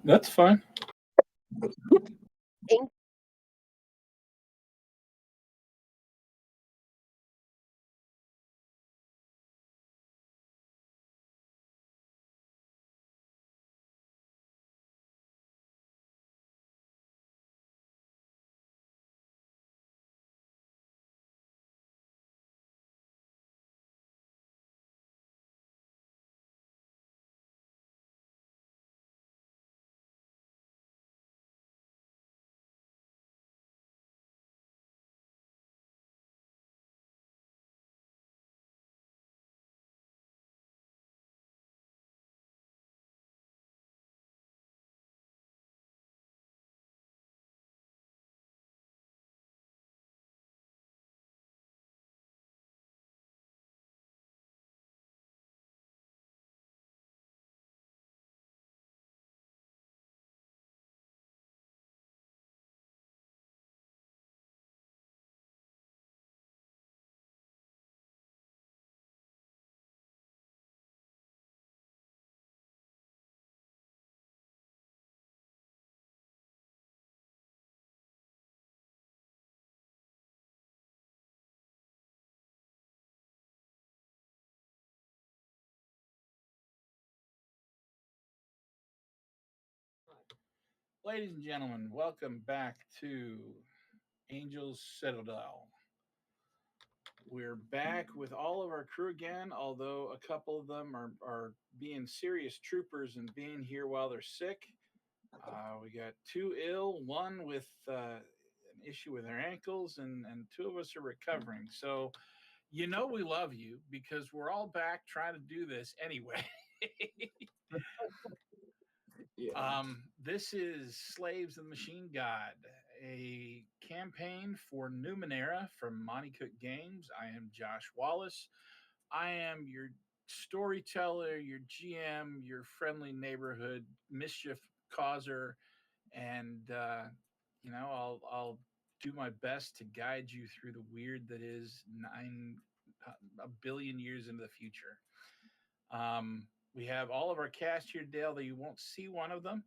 That's fine. Thank Ladies and gentlemen, welcome back to Angel's Citadel. We're back with all of our crew again, although a couple of them are being serious troopers and being here while they're sick. We got two ill, one with an issue with their ankles, and two of us are recovering. So, we love you because we're all back trying to do this anyway. Yeah. This is Slaves of the Machine God, a campaign for Numenera from Monty Cook Games. I am Josh Wallace. I am your storyteller, your GM, your friendly neighborhood mischief causer, and I'll do my best to guide you through the weird that is a billion years into the future. We have all of our cast here, Dale. That you won't see one of them.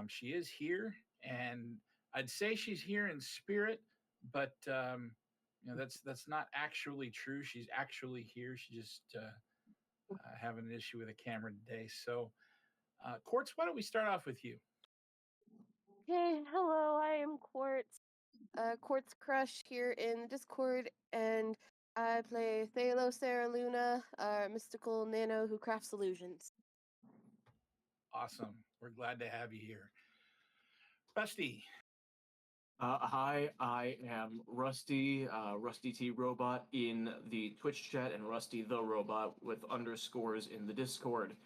She is here, and I'd say she's here in spirit, but that's not actually true. She's actually here. She just having an issue with a camera today. So, Quartz, why don't we start off with you? Okay, hello, I am Quartz. Quartz Crush here in Discord, and I play Thalo Sarah Luna, mystical nano who crafts illusions. Awesome. We're glad to have you here, Rusty. Hi, I am Rusty, Rusty T Robot in the Twitch chat, and Rusty the Robot with underscores in the Discord.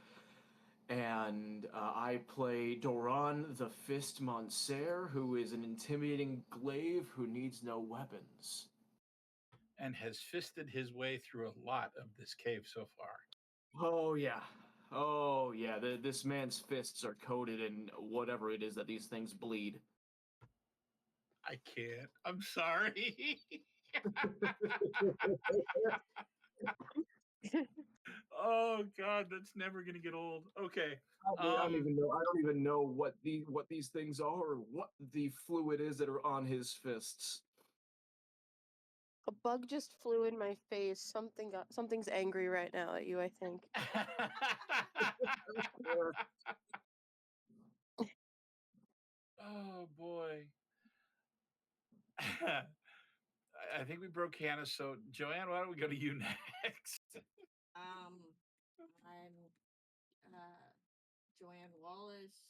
And I play Doran the Fist Monser, who is an intimidating glaive who needs no weapons. And has fisted his way through a lot of this cave so far. Oh, yeah. Oh, yeah. This man's fists are coated in whatever it is that these things bleed. I can't. I'm sorry. Oh God, that's never gonna get old. Okay. I don't even know what these things are or what the fluid is that are on his fists. A bug just flew in my face. Something's angry right now at you, I think. Oh boy. I think we broke Hannah. So Joanne, why don't we go to you next? I'm Joanne Wallace.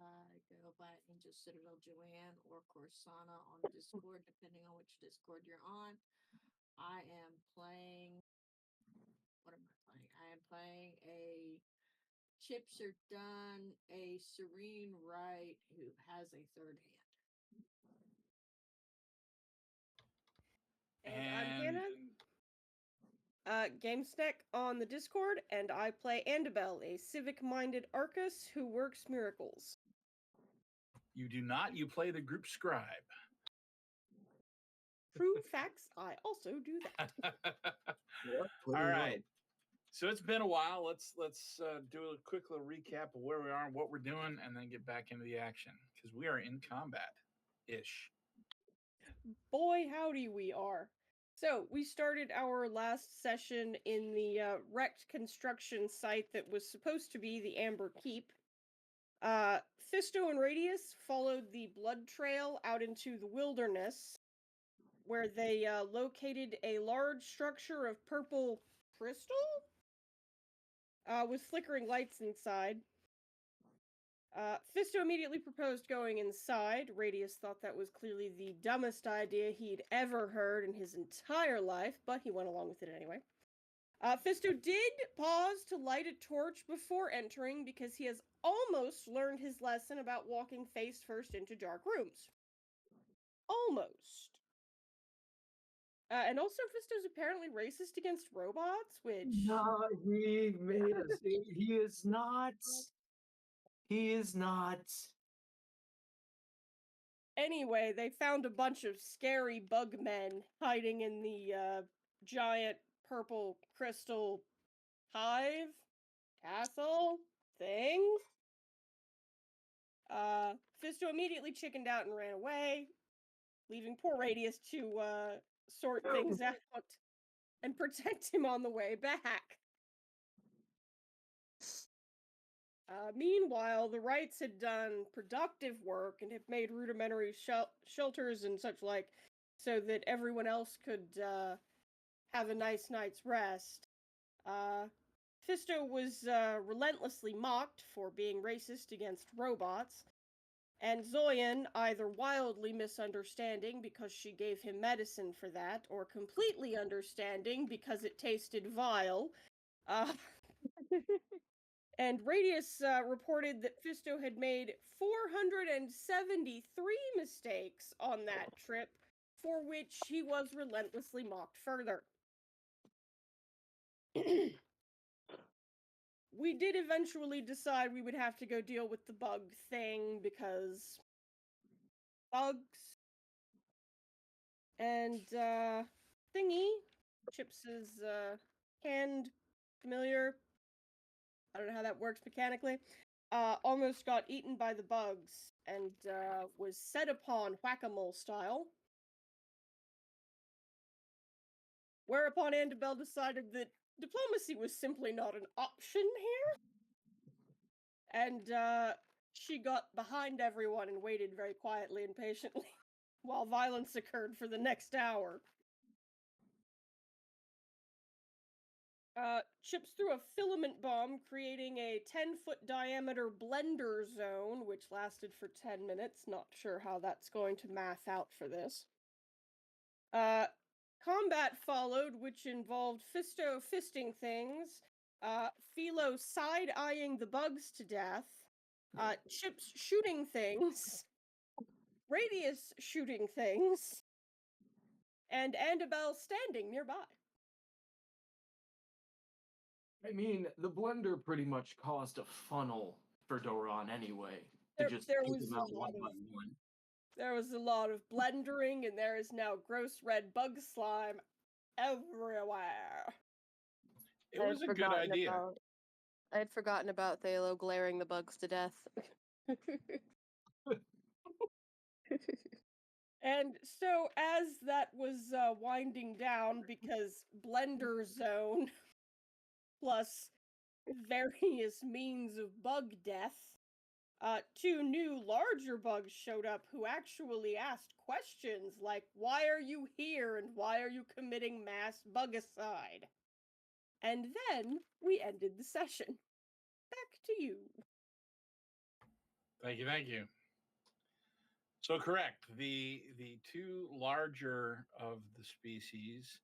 I go by Angel Citadel Joanne or Corsana on Discord, depending on which Discord you're on. I am playing. What am I playing? I am playing a Chips Are Done, a Serene Right who has a third hand. And I'm Hannah, GameStack on the Discord, and I play Andabel, a civic-minded Arcus who works miracles. You do not. You play the group scribe. True facts, I also do that. All right. So it's been a while. Let's do a quick little recap of where we are and what we're doing, and then get back into the action because we are in combat, ish. Boy, howdy, we are. So we started our last session in the wrecked construction site that was supposed to be the Amber Keep. Fisto and Radius followed the blood trail out into the wilderness, where they located a large structure of purple crystal with flickering lights inside. Fisto immediately proposed going inside. Radius thought that was clearly the dumbest idea he'd ever heard in his entire life, but he went along with it anyway. Fisto did pause to light a torch before entering because he has almost learned his lesson about walking face first into dark rooms. Almost. And also, Fisto's apparently racist against robots, which... No, he made us. He is not. He is not. Anyway, they found a bunch of scary bug men hiding in the giant purple crystal hive, castle, thing. Fisto immediately chickened out and ran away, leaving poor Radius to sort things out and protect him on the way back. Meanwhile, the Wrights had done productive work and had made rudimentary shelters and such like so that everyone else could have a nice night's rest. Fisto was relentlessly mocked for being racist against robots, and Zoyan either wildly misunderstanding because she gave him medicine for that, or completely understanding because it tasted vile. And Radius reported that Fisto had made 473 mistakes on that trip, for which he was relentlessly mocked further. We did eventually decide we would have to go deal with the bug thing, because bugs. And, thingy, Chips's, hand familiar, I don't know how that works mechanically, almost got eaten by the bugs, and, was set upon whack-a-mole style. Whereupon Andabel decided that diplomacy was simply not an option here. And, she got behind everyone and waited very quietly and patiently while violence occurred for the next hour. Chips threw a filament bomb, creating a 10-foot diameter blender zone, which lasted for 10 minutes. Not sure how that's going to math out for this. Combat followed, which involved Fisto fisting things, Philo side-eyeing the bugs to death, Chips shooting things, Radius shooting things, and Andabel standing nearby. I mean, the blender pretty much caused a funnel for Doron anyway. There Just was take him a out lot one of- by one. There was a lot of blendering, and there is now gross red bug slime everywhere. It was a good idea. I had forgotten about Thalo glaring the bugs to death. And so, as that was winding down, because Blender Zone plus various means of bug death, two new larger bugs showed up who actually asked questions like, why are you here and why are you committing mass bugicide? And then we ended the session. Back to you. Thank you. So correct. The two larger of the species,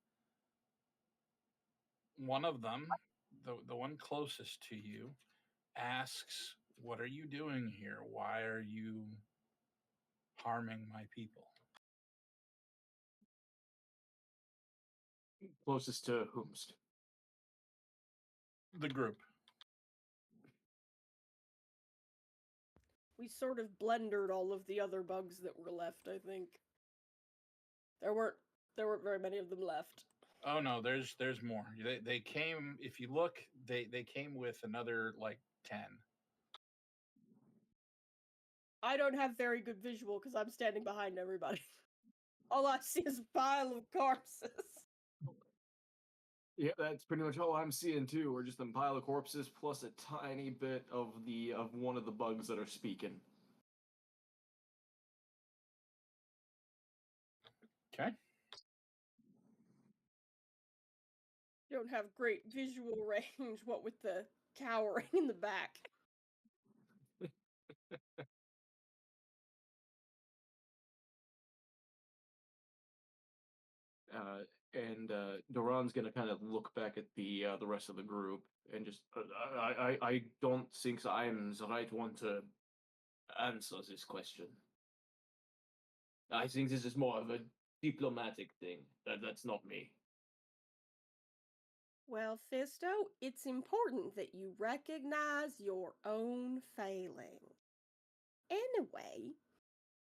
one of them, the one closest to you, asks, "What are you doing here? Why are you harming my people?" Closest to whomst? The group. We sort of blendered all of the other bugs that were left, I think. There weren't very many of them left. Oh no, there's more. They came. If you look, they came with another like 10. I don't have very good visual because I'm standing behind everybody. All I see is a pile of corpses. Yeah, that's pretty much all I'm seeing too. We're just a pile of corpses plus a tiny bit of one of the bugs that are speaking. Okay. Don't have great visual range, what with the cowering in the back. And Doran's gonna kind of look back at the rest of the group and just I don't think I'm the right one to answer this question. I think this is more of a diplomatic thing. That's not me. Well, Fisto, it's important that you recognize your own failing. Anyway,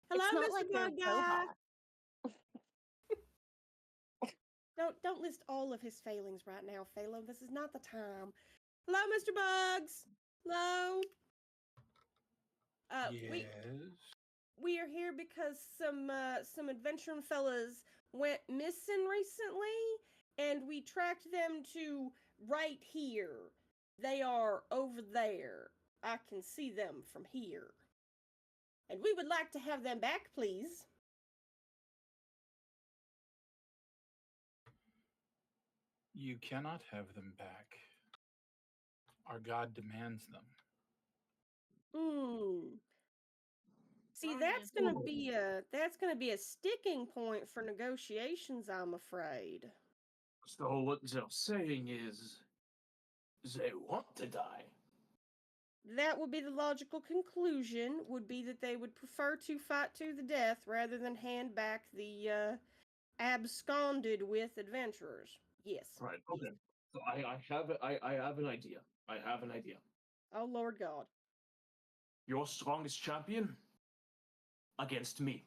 hello, It's not Mr. like they're Bug Guy. Boha. Don't list all of his failings right now, Phalo. This is not the time. Hello, Mr. Bugs. Hello. Yes. We are here because some adventuring fellas went missing recently, and we tracked them to right here. They are over there. I can see them from here. And we would like to have them back, please. You cannot have them back. Our God demands them. See, Oh, that's yeah. gonna be a sticking point for negotiations, I'm afraid. So what they're saying is they want to die. That would be the logical conclusion, would be that they would prefer to fight to the death rather than hand back the absconded with adventurers. Yes. Right. Okay. So I have an idea. I have an idea. Oh, Lord God. Your strongest champion against me.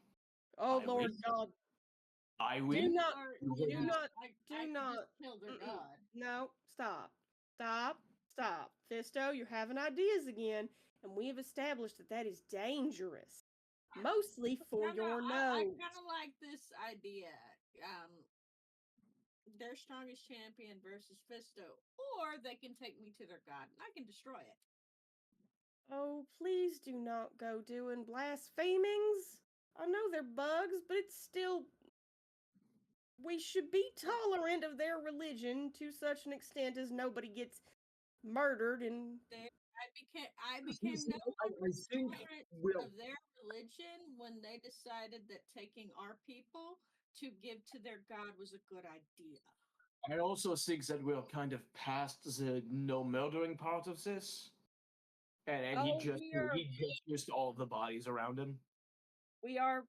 Oh, I Lord win. God. I Do win. not, You do win. not, I do not. just killed their god. No, stop. Stop. Stop. Fisto, you're having ideas again, and we have established that that is dangerous. Mostly for your I nose. kind of like this idea. Their strongest champion versus Fisto, or they can take me to their god and I can destroy it. Oh, please do not go doing blasphemings. I know they're bugs, but it's still. We should be tolerant of their religion to such an extent as nobody gets murdered and. I became no longer I think tolerant we'll. of their religion when they decided that taking our people to give to their god was a good idea. I also think that we're kind of past the no murdering part of this, and Oh, he just used all the bodies around him. we are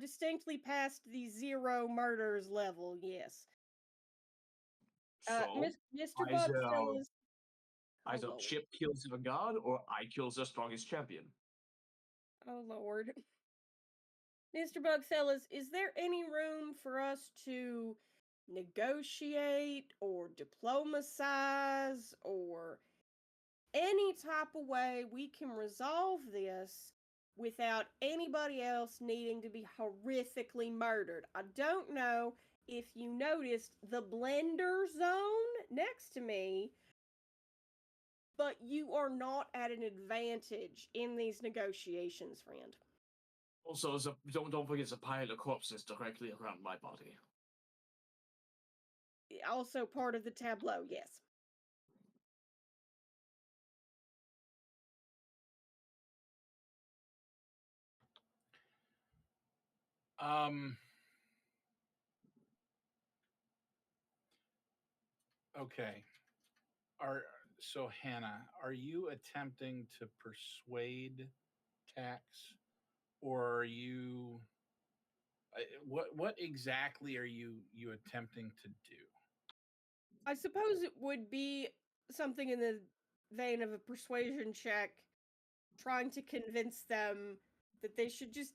distinctly past the zero murders level. Yes. So Mr. either Bugfellas. Oh, either Lord. Chip kills the god or I kills the strongest champion. Oh, Lord. Mr. Bugfellas, is there any room for us to negotiate or diplomatize or any type of way we can resolve this without anybody else needing to be horrifically murdered? I don't know if you noticed the blender zone next to me, but you are not at an advantage in these negotiations, friend. Also, don't forget the pile of corpses directly around my body. Also part of the tableau, yes. Um. Okay. So Hannah, are you attempting to persuade Tax, or are you? What exactly are you attempting to do? I suppose it would be something in the vein of a persuasion check, trying to convince them that they should just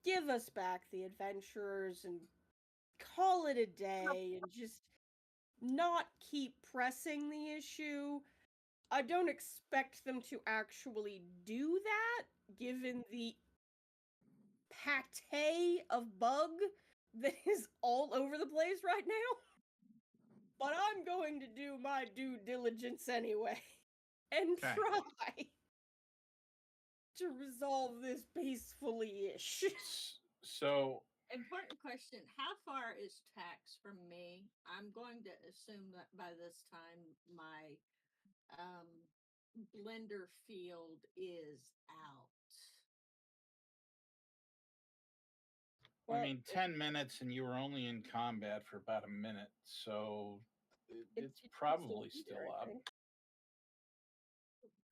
give us back the adventurers and call it a day and just not keep pressing the issue. I don't expect them to actually do that, given the pate of bug that is all over the place right now. But I'm going to do my due diligence anyway and Okay. try to resolve this peacefully-ish. So, Important question. How far is tax from me? I'm going to assume that by this time my blender field is out. I Well, mean, 10 minutes and you were only in combat for about a minute. So it's probably still I up. think.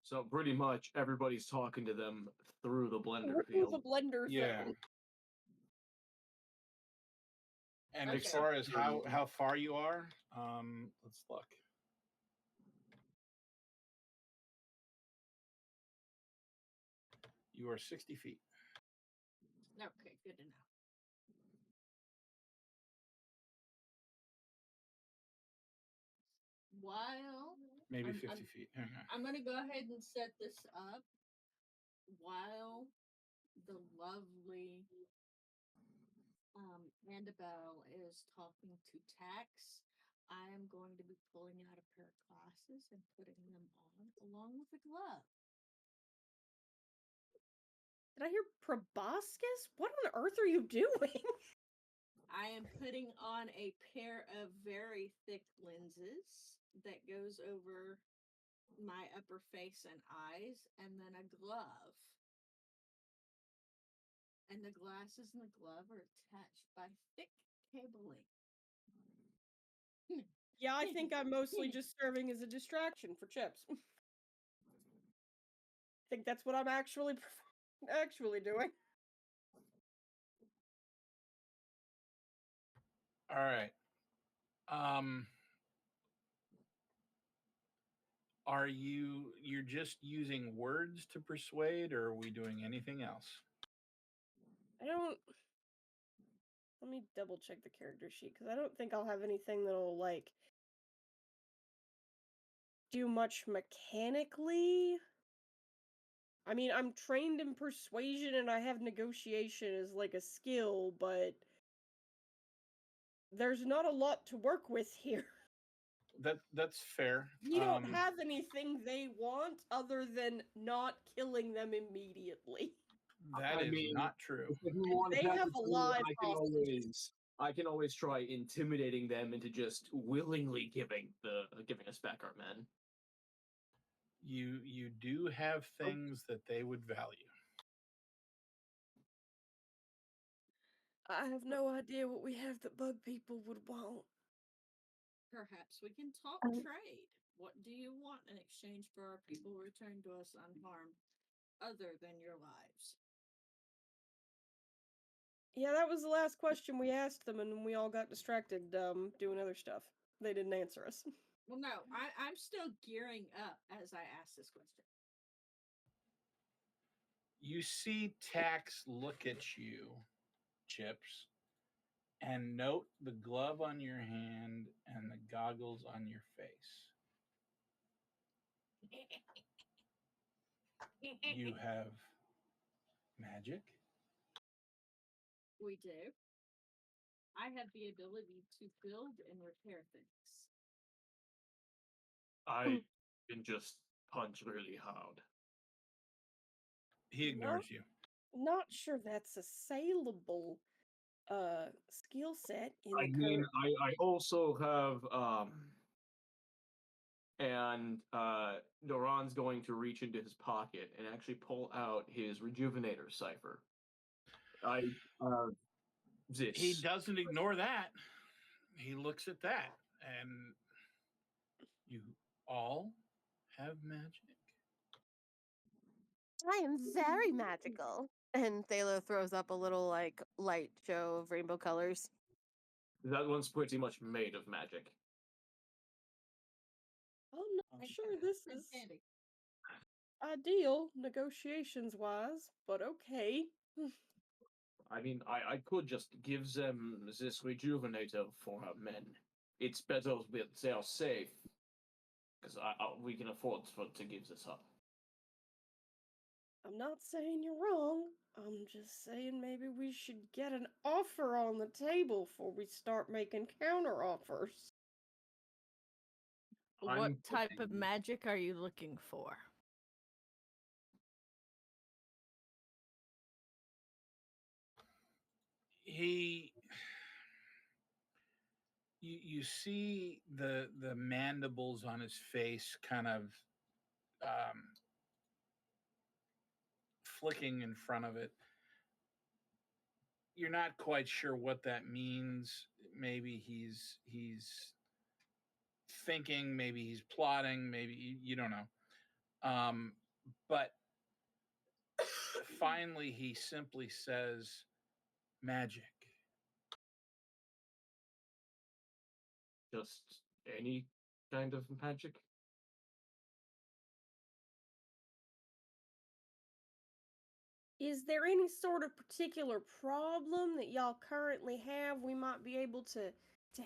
So pretty much everybody's talking to them through the blender Through field. the blender Yeah. thing. And Okay. as far as how far you are, let's look. You are 60 feet. Okay, good enough. While Maybe I'm- 50 feet. I'm going to go ahead and set this up while the lovely Annabelle is talking to Tax. I am going to be pulling out a pair of glasses and putting them on along with a glove. Did I hear proboscis? What on earth are you doing? I am putting on a pair of very thick lenses that goes over my upper face and eyes, and then a glove. And the glasses and the glove are attached by thick cabling. Yeah, I think I'm mostly just serving as a distraction for Chips. I think that's what I'm actually doing. All right. Are you're just using words to persuade, or are we doing anything else? I don't. Let me double check the character sheet because I don't think I'll have anything that'll like do much mechanically. I mean, I'm trained in persuasion and I have negotiation as like a skill, but there's not a lot to work with here. That's fair. We don't have anything they want other than not killing them immediately. That I is mean, not true. If you want to They have a live I can always try intimidating them into just willingly giving us back our men. You do have things that they would value. I have no idea what we have that bug people would want. Perhaps we can talk trade. What do you want in exchange for our people returned to us unharmed, other than your lives? Yeah, that was the last question we asked them, and we all got distracted doing other stuff. They didn't answer us. Well, no, I'm still gearing up as I ask this question. You see Tax look at you, Chips, and note the glove on your hand and the goggles on your face. You have magic. We do. I have the ability to build and repair things. I can just punch really hard. He ignores you. Not sure that's a saleable skill set in I the mean, current. I also have and Doran's going to reach into his pocket and actually pull out his rejuvenator cipher. This. He doesn't ignore that. He looks at that, and you all have magic. I am very magical. And Thalo throws up a little like light show of rainbow colors. That one's pretty much made of magic. I'm not sure this Pretty is handy. ideal negotiations wise, but okay. I mean, I could just give them this rejuvenator for our men. it's better they are safe because we can afford to give this up. I'm not saying you're wrong. I'm just saying maybe we should get an offer on the table before we start making counter offers. What type of magic are you looking for? You see the mandibles on his face kind of flicking in front of it. You're not quite sure what that means. Maybe he's thinking, maybe he's plotting, maybe you don't know. But finally, he simply says, "Magic." Just any kind of magic? Is there any sort of particular problem that y'all currently have we might be able to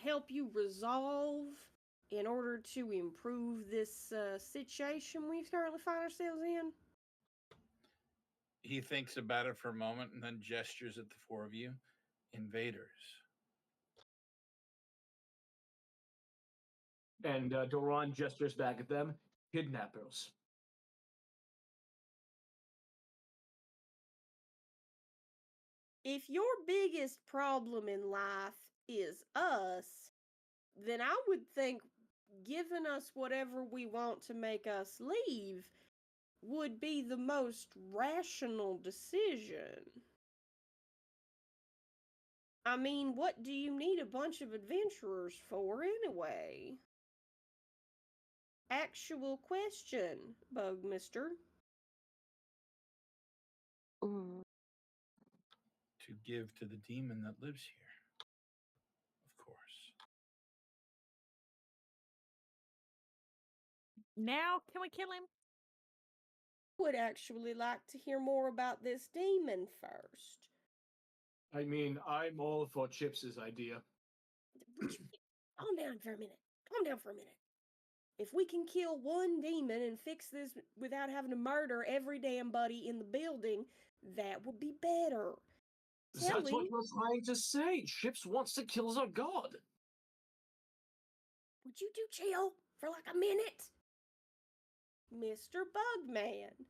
help you resolve in order to improve this situation we currently find ourselves in? He thinks about it for a moment and then gestures at the four of you. Invaders. And Doran gestures back at them. Kidnappers. If your biggest problem in life is us, then I would think giving us whatever we want to make us leave would be the most rational decision. I mean, what do you need a bunch of adventurers for anyway? Actual question, Bugmister. Mm. To give to the demon that lives here. Of course. Now, can we kill him? Would actually like to hear more about this demon first. I mean, I'm all for Chips's idea. Would you calm down for a minute? Calm down for a minute. If we can kill one demon and fix this without having to murder every damn buddy in the building, that would be better. That's what we're trying to say. Chips wants to kill our god. Would you chill for like a minute? Mr. Bugman,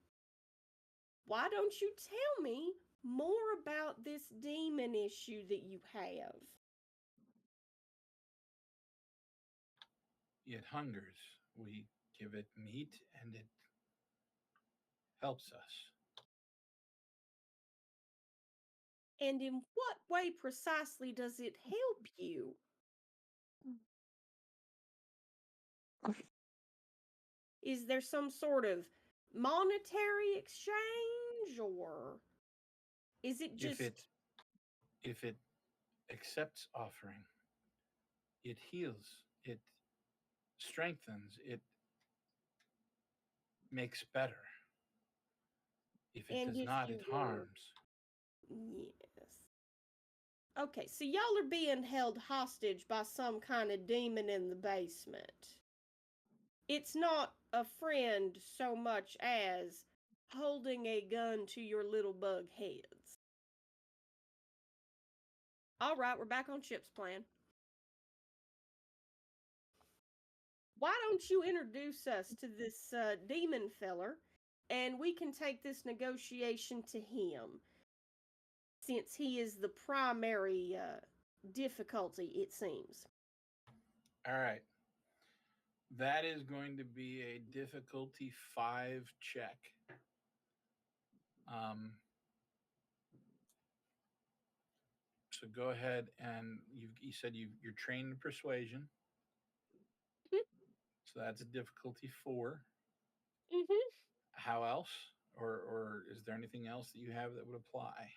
why don't you tell me more about this demon issue that you have? It hungers. We give it meat and it helps us. And in what way precisely does it help you? Is there some sort of monetary exchange, or is it just... If it accepts offering, it heals, it strengthens, it makes better. If it And does if not, you it were... harms. Yes. Okay, so y'all are being held hostage by some kind of demon in the basement. It's not a friend so much as holding a gun to your little bug heads. All right, we're back on Chip's plan. Why don't you introduce us to this demon feller, and we can take this negotiation to him, since he is the primary difficulty, it seems. All right. That is going to be a difficulty 5 check. So go ahead and you said you're trained in persuasion. Mm-hmm. So that's a difficulty 4. Mm-hmm. How else? Or is there anything else that you have that would apply?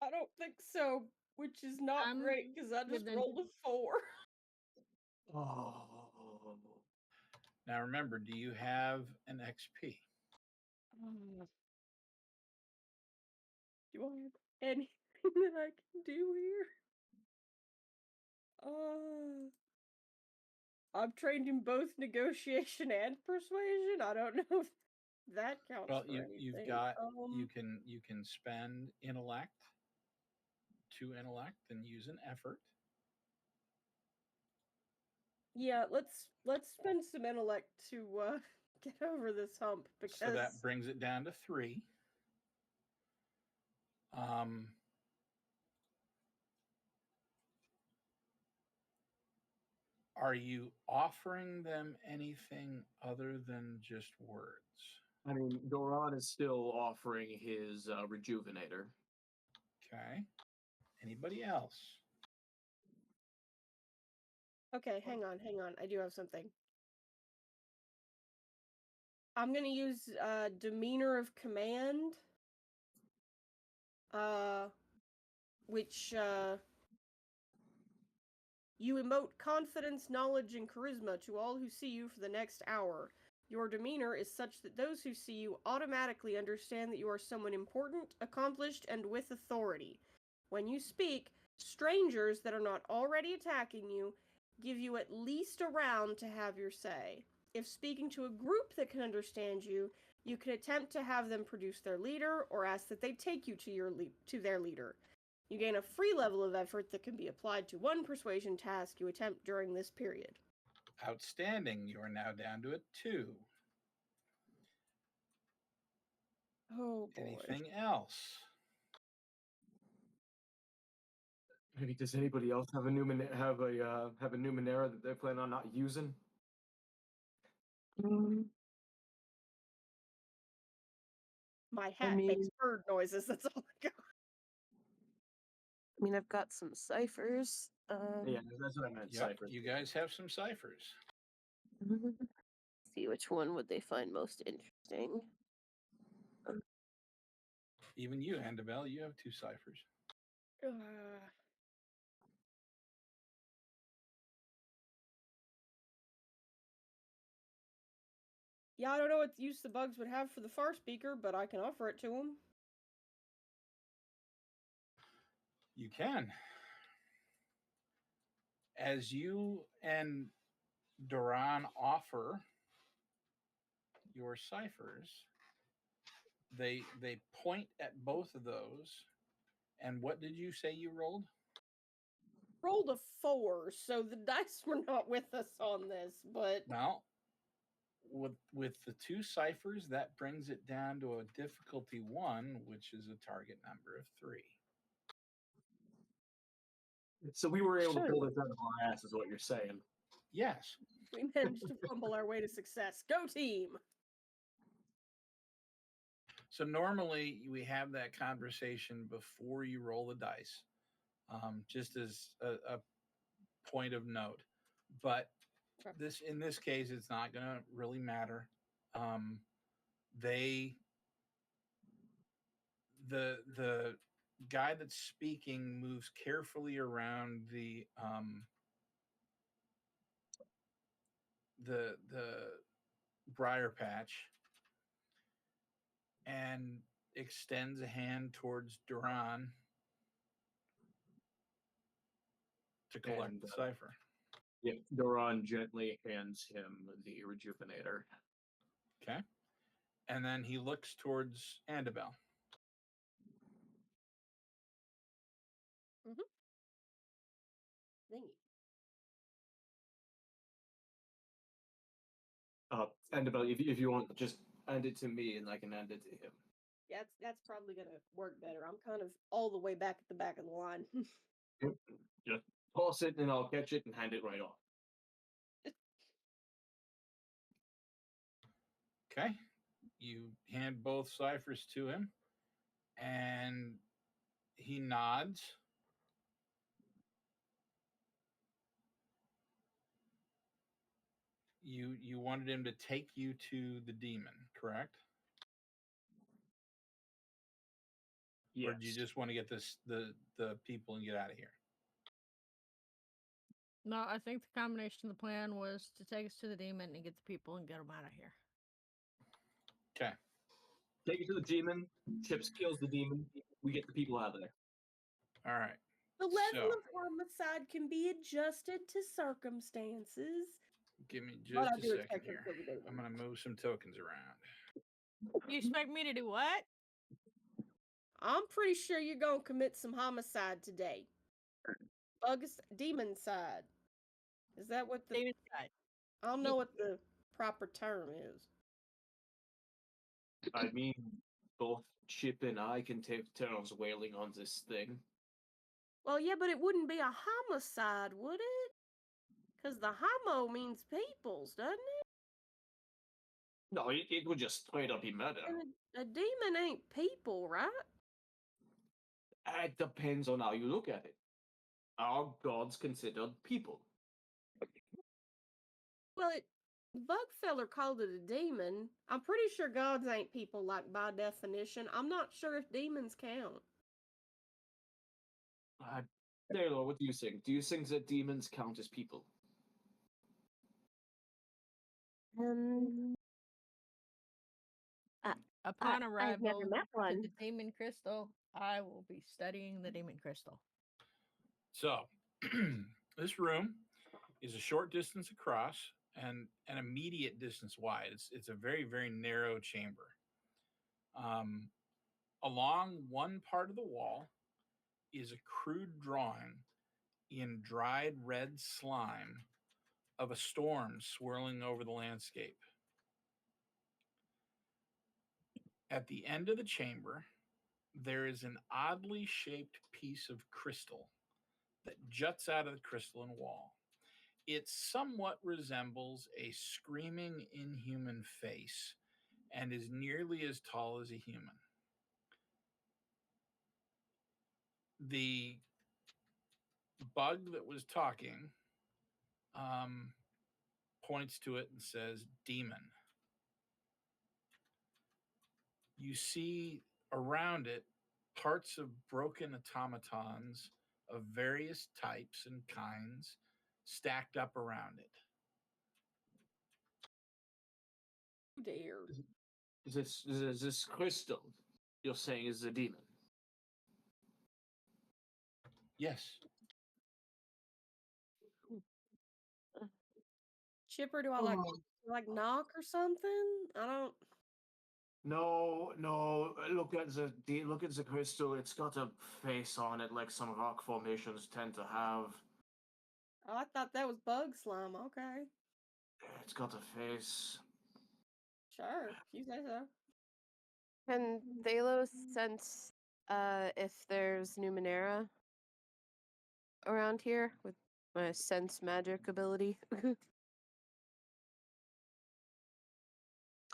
I don't think so, which is not great because I just rolled a 4. Oh. Now remember, do you have an XP? Do I have anything that I can do here? I'm trained in both negotiation and persuasion. I don't know if that counts Well, for anything. you've got you can spend intellect to intellect and use an effort. Yeah, let's spend some intellect to get over this hump because So that brings it down to 3. Are you offering them anything other than just words? I mean, Doran is still offering his rejuvenator. Okay. Anybody else? Okay, hang on. I do have something. I'm gonna use demeanor of command. Which you emote confidence, knowledge, and charisma to all who see you for the next hour. Your demeanor is such that those who see you automatically understand that you are someone important, accomplished, and with authority. When you speak, strangers that are not already attacking you give you at least a round to have your say. If speaking to a group that can understand you, you can attempt to have them produce their leader or ask that they take you to their leader. You gain a free level of effort that can be applied to one persuasion task you attempt during this period. Outstanding. You are now down to a 2. Oh boy. Anything else? Maybe does anybody else have a Numenera that they plan on not using? My hat makes bird noises. That's all I got. I mean, I've got some ciphers. Yeah, that's what I meant. Yep, Ciphers. you guys have some ciphers. See which one would they find most interesting. Even you, Annabelle, you have 2 ciphers. Yeah, I don't know what use the bugs would have for the far speaker, but I can offer it to them. You can. As you and Duran offer your ciphers, they point at both of those. And what did you say you rolled? Rolled a 4, so the dice were not with us on this, but Well, with the 2 ciphers, that brings it down to a difficulty 1, which is a target number of 3. So we were able to Sure. pull this out of our ass, is what you're saying. Yes. we managed to fumble our way to success. Go team! So normally we have that conversation before you roll the dice, just as a point of note. But in this case, it's not going to really matter. The guy that's speaking moves carefully around the briar patch and extends a hand towards Duran to collect And, the cipher. Yeah, Doran gently hands him the rejuvenator. Okay. And then he looks towards Annabelle. Thingy. Annabelle, if you want, just hand it to me and I can hand it to him. Yeah, that's probably gonna work better. I'm kind of all the way back at the back of the line. Yep. Just toss it and I'll catch it and hand it right off. Okay. You hand both ciphers to him, and he nods. You wanted him to take you to the demon, correct? Yes. Or do you just want to get the people and get out of here? No, I think the combination of the plan was to take us to the demon and get the people and get them out of here. Okay. Take it to the demon. Chips kills the demon. We get the people out of there. All right. The level So- of homicide can be adjusted to circumstances. Give me But just I a do second expect him here. to be I'm going to move some tokens around. You expect me to do what? I'm pretty sure you're gonna commit some homicide today. Demon side. Is that what the? David side. I don't know what the proper term is. I mean, both Chip and I can take turns wailing on this thing. Well, yeah, but it wouldn't be a homicide, would it? Because the homo means peoples, doesn't it? No, it would just straight up be murder. And a demon ain't people, right? It depends on how you look at it. Are gods considered people? Well, Bugfeller called it a demon. I'm pretty sure gods ain't people, like by definition. I'm not sure if demons count. Taylor, what do you think? Do you think that demons count as people? Upon I've never arrival met to one. the demon crystal, I will be studying the demon crystal. So, this room is a short distance across and an immediate distance wide. It's a very, very narrow chamber. Along one part of the wall is a crude drawing in dried red slime of a storm swirling over the landscape. At the end of the chamber, there is an oddly shaped piece of crystal that juts out of the crystalline wall. It somewhat resembles a screaming inhuman face and is nearly as tall as a human. The bug that was talking points to it and says, "Demon." You see around it parts of broken automatons of various types and kinds stacked up around it. Oh dear. This crystal you're saying is a demon? Yes. Chipper, do I like knock or something? I don't. No. Look at the crystal. It's got a face on it, like some rock formations tend to have. Oh, I thought that was bug slime. Okay, It's got a face. sure. If you say so. Can Thalos sense if there's Numenera around here with my sense magic ability? I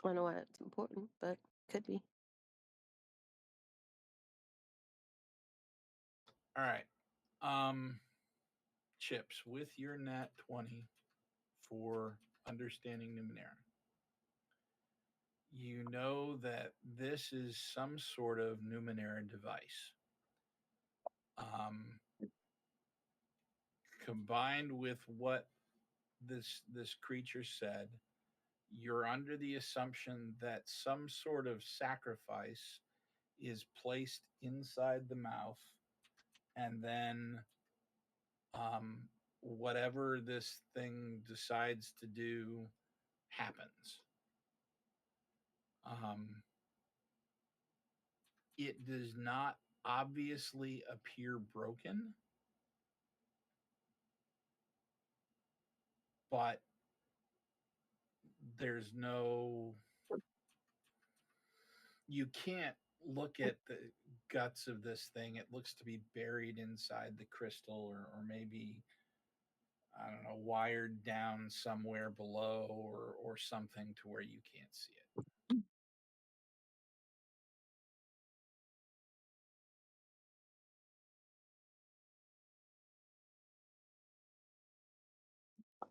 don't know why it's important, but could be. All right. Chips, with your nat 20 for understanding Numenera, you know that this is some sort of Numenera device. Combined with what this creature said, you're under the assumption that some sort of sacrifice is placed inside the mouth, and then whatever this thing decides to do happens. It does not obviously appear broken, but there's no, you can't look at the guts of this thing. It looks to be buried inside the crystal, or maybe, I don't know, wired down somewhere below, or something to where you can't see it.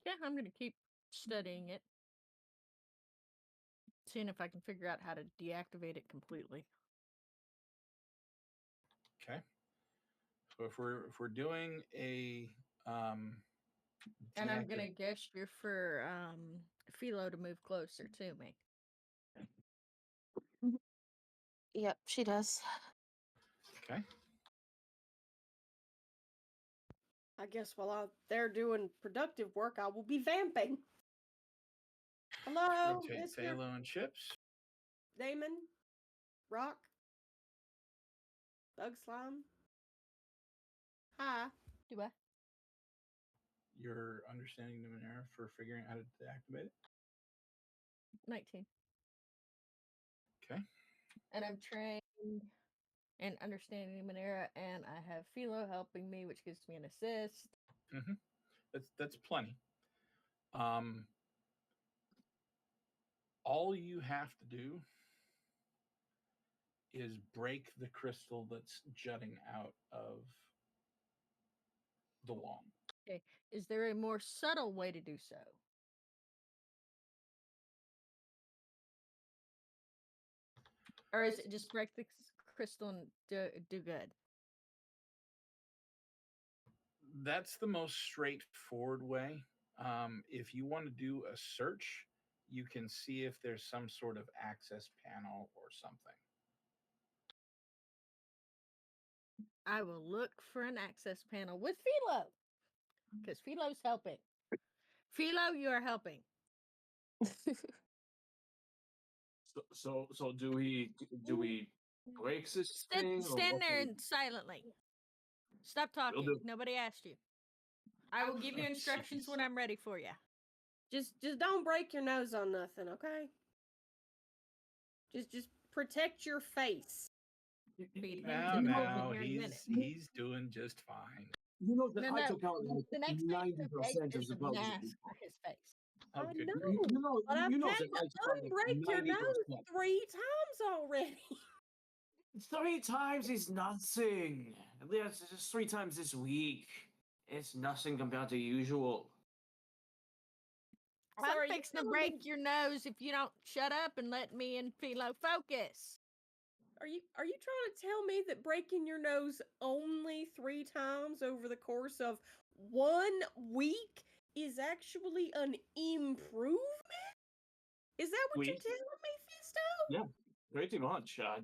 Yeah, I'm going to keep studying it. Seeing if I can figure out how to deactivate it completely. Okay. So if we're doing a And I'm going to gesture for Philo to move closer to me. Yep, she does. Okay. I guess while they're doing productive work, I will be vamping. Hello, Rotate Mr. Thalo and Chips. Damon, Rock, Bug Slime. Hi. Do I? Your understanding Numenera for figuring out how to deactivate it. 19. Okay. And I'm trained in understanding Numenera, and I have Philo helping me, which gives me an assist. Mm-hmm. That's plenty. All you have to do is break the crystal that's jutting out of the wall. Okay. Is there a more subtle way to do so? Or is it just break the crystal and do good? That's the most straightforward way. If you want to do a search, you can see if there's some sort of access panel or something. I will look for an access panel with Philo, because Philo's helping. Philo, you are helping. So do we break this thing? Stand there and silently. Stop talking. do. Nobody asked you. I will give you Oh, instructions jeez. when I'm ready for you. Just don't break your nose on nothing, okay? Just protect your face. Feed him Now, to the wolves in now, here in a minute. he's doing just fine. You know that No, I no. took out like The next thing to break 90% of is the a bugs. mask for his face. Oh, I good know, grief. but I've you know had that I to took out like unbreak your 90%. nose 3 times already. 3 times is nothing. It's just 3 times this week. It's nothing compared to usual. So are I'm you fixing to telling break me- your nose if you don't shut up and let me and Philo focus. Are you trying to tell me that breaking your nose only 3 times over the course of 1 week is actually an improvement? Is that what you're Week? telling me, Fisto? Yeah, pretty much. Do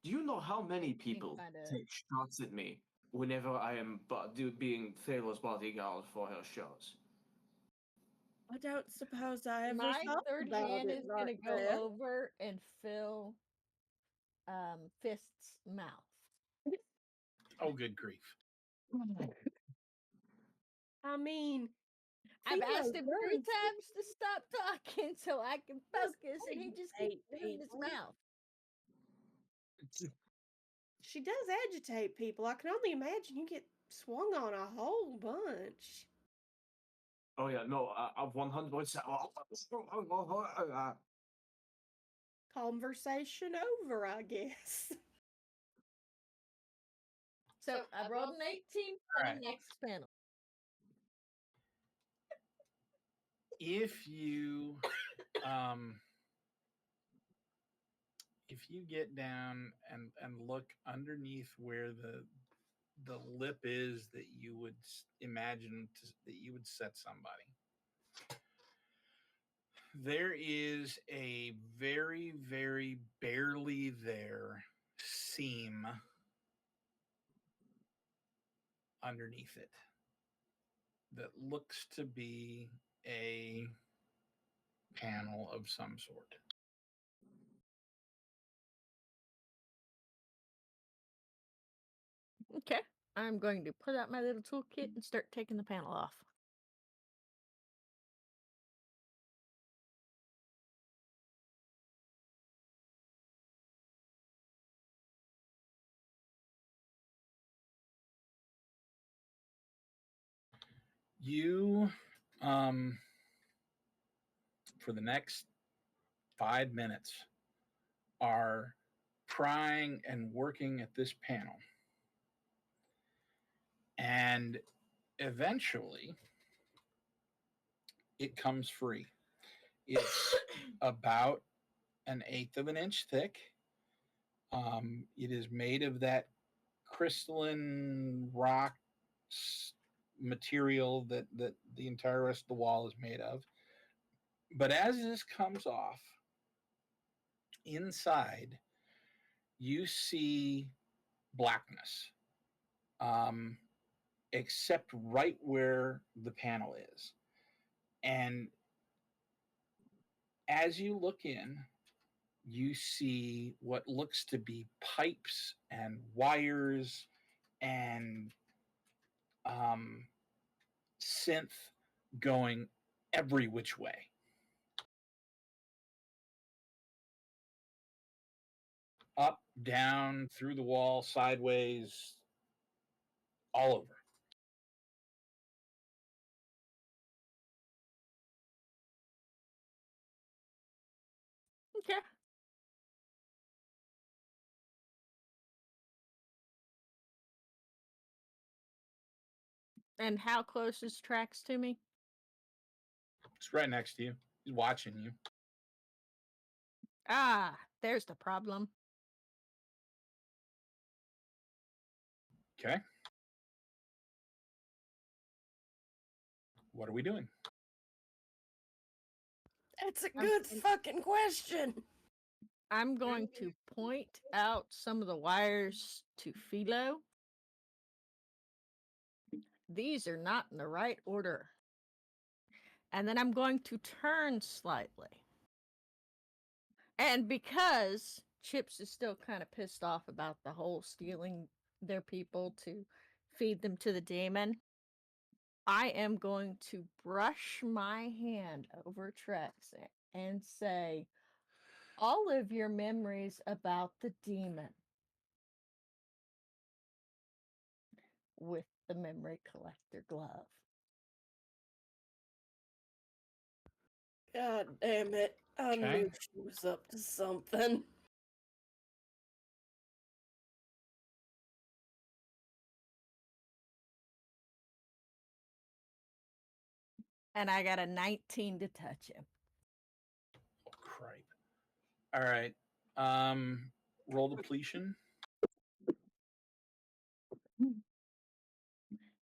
you know how many people find a- take shots at me whenever I am being Thaler's bodyguard for her shows? I don't suppose I ever My thought third about hand it is like going to go that. over and fill Fist's mouth. Oh, good grief. I mean, I've Philo asked him 3 does times to stop talking so I can focus, and he just keeps agitate moving his people. mouth. She does agitate people. I can only imagine you get swung on a whole bunch. Oh yeah, no, I've 100%. Conversation over, I guess. So I rolled an 18 for Alright. the next panel. If you get down and look underneath where the lip is that you would imagine that you would set somebody, there is a very, very barely there seam underneath it that looks to be a panel of some sort. Okay. I'm going to put out my little toolkit and start taking the panel off. You, for the next 5 minutes, are prying and working at this panel. And eventually, it comes free. It's about 1/8 of an inch thick. It is made of that crystalline rock material that the entire rest of the wall is made of. But as this comes off, inside, you see blackness. except right where the panel is. And as you look in, you see what looks to be pipes and wires and synth going every which way. Up, down, through the wall, sideways, all over. Okay. And how close is Trax to me? It's right next to you. He's watching you. Ah, there's the problem. Okay. What are we doing? That's a good fucking question. I'm going to point out some of the wires to Philo. These are not in the right order. And then I'm going to turn slightly. And because Chips is still kind of pissed off about the whole stealing their people to feed them to the demon, I am going to brush my hand over Trex and say, all of your memories about the demon with the memory collector glove. God damn it. I Okay. knew she was up to something. And I got a 19 to touch him. Oh, cripe. All right. Roll depletion.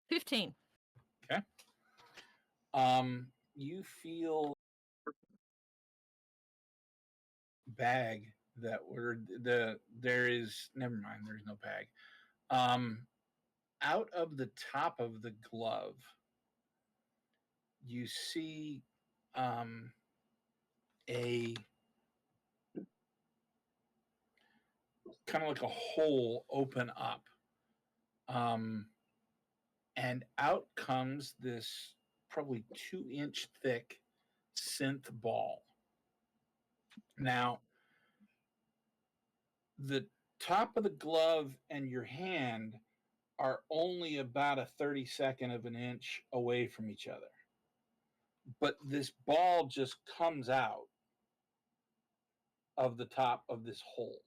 15. Okay. You feel bag that were there is never mind, there's no bag. Out of the top of the glove, you see a kind of like a hole open up. And out comes this probably 2-inch thick synth ball. Now, the top of the glove and your hand are only about a 32nd of an inch away from each other. But this ball just comes out of the top of this hole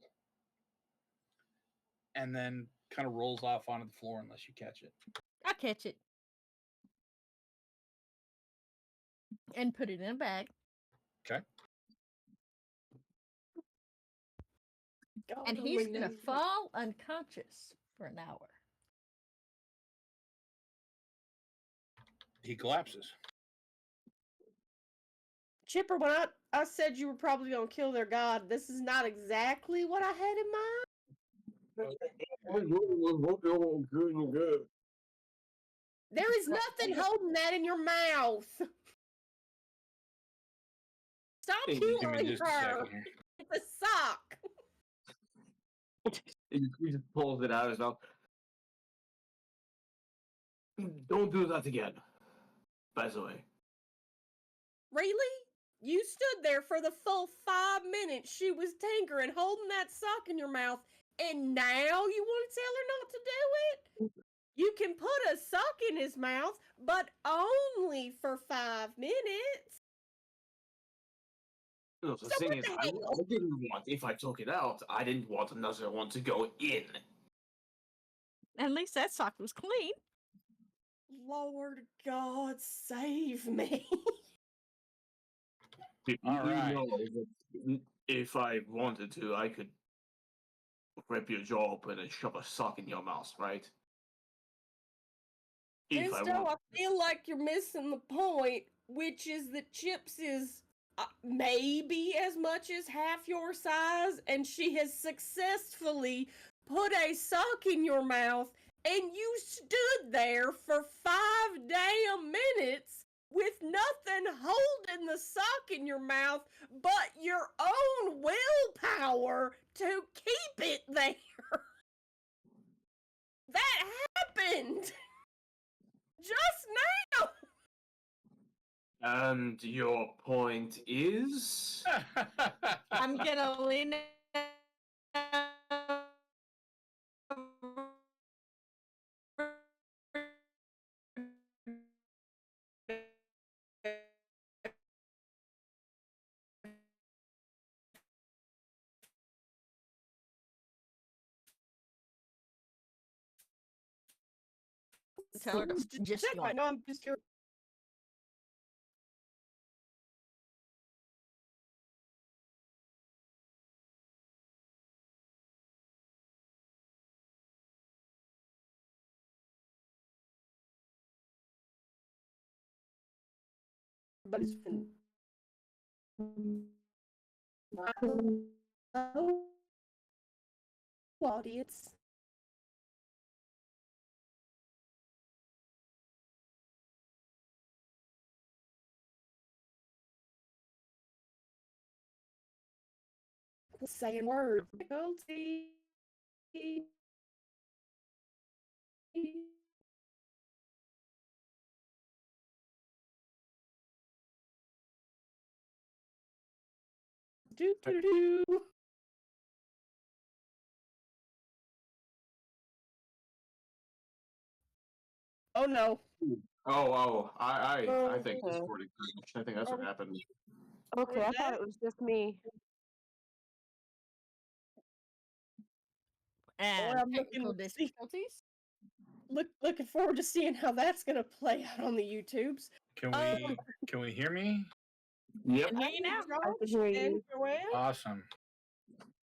and then kind of rolls off onto the floor unless you catch it. I'll catch it. And put it in a bag. Okay. God And only he's going to knows. fall unconscious for an hour. He collapses. Chipper, when I said you were probably going to kill their god, this is not exactly what I had in mind. There is nothing holding that in your mouth. Stop Hey, give me humoring just a her. second here. It's a sock. He just pulls it out of his mouth. Don't do that again. By the way. Really? You stood there for the full 5 minutes she was tinkering, holding that sock in your mouth, and now you want to tell her not to do it? You can put a sock in his mouth, but only for 5 minutes. No, the So thing what is, the I hell? didn't want, if I took it out, I didn't want another one to go in. At least that sock was clean. Lord God, save me. All right. know that if I wanted to, I could rip your jaw open and shove a sock in your mouth, right? If I Misto, I want. feel like you're missing the point, which is that Chips is maybe as much as half your size, and she has successfully put a sock in your mouth and you stood there for 5 damn minutes with nothing holding the sock in your mouth but your own willpower to keep it there. That happened just now. And your point is? I'm gonna lean tell her to just yawn. No, I'm just curious. But it's been audience. Saying words. Guilty. Do do do. Oh no. I think Okay. Discord crashed. I think that's what happened. Okay, I thought it was just me. And I'm technical looking to see. difficulties. Looking forward to seeing how that's gonna play out on the YouTubes. Can we hear me? Yep. Can hear you now. I can Josh hear and you. Joanne. Awesome.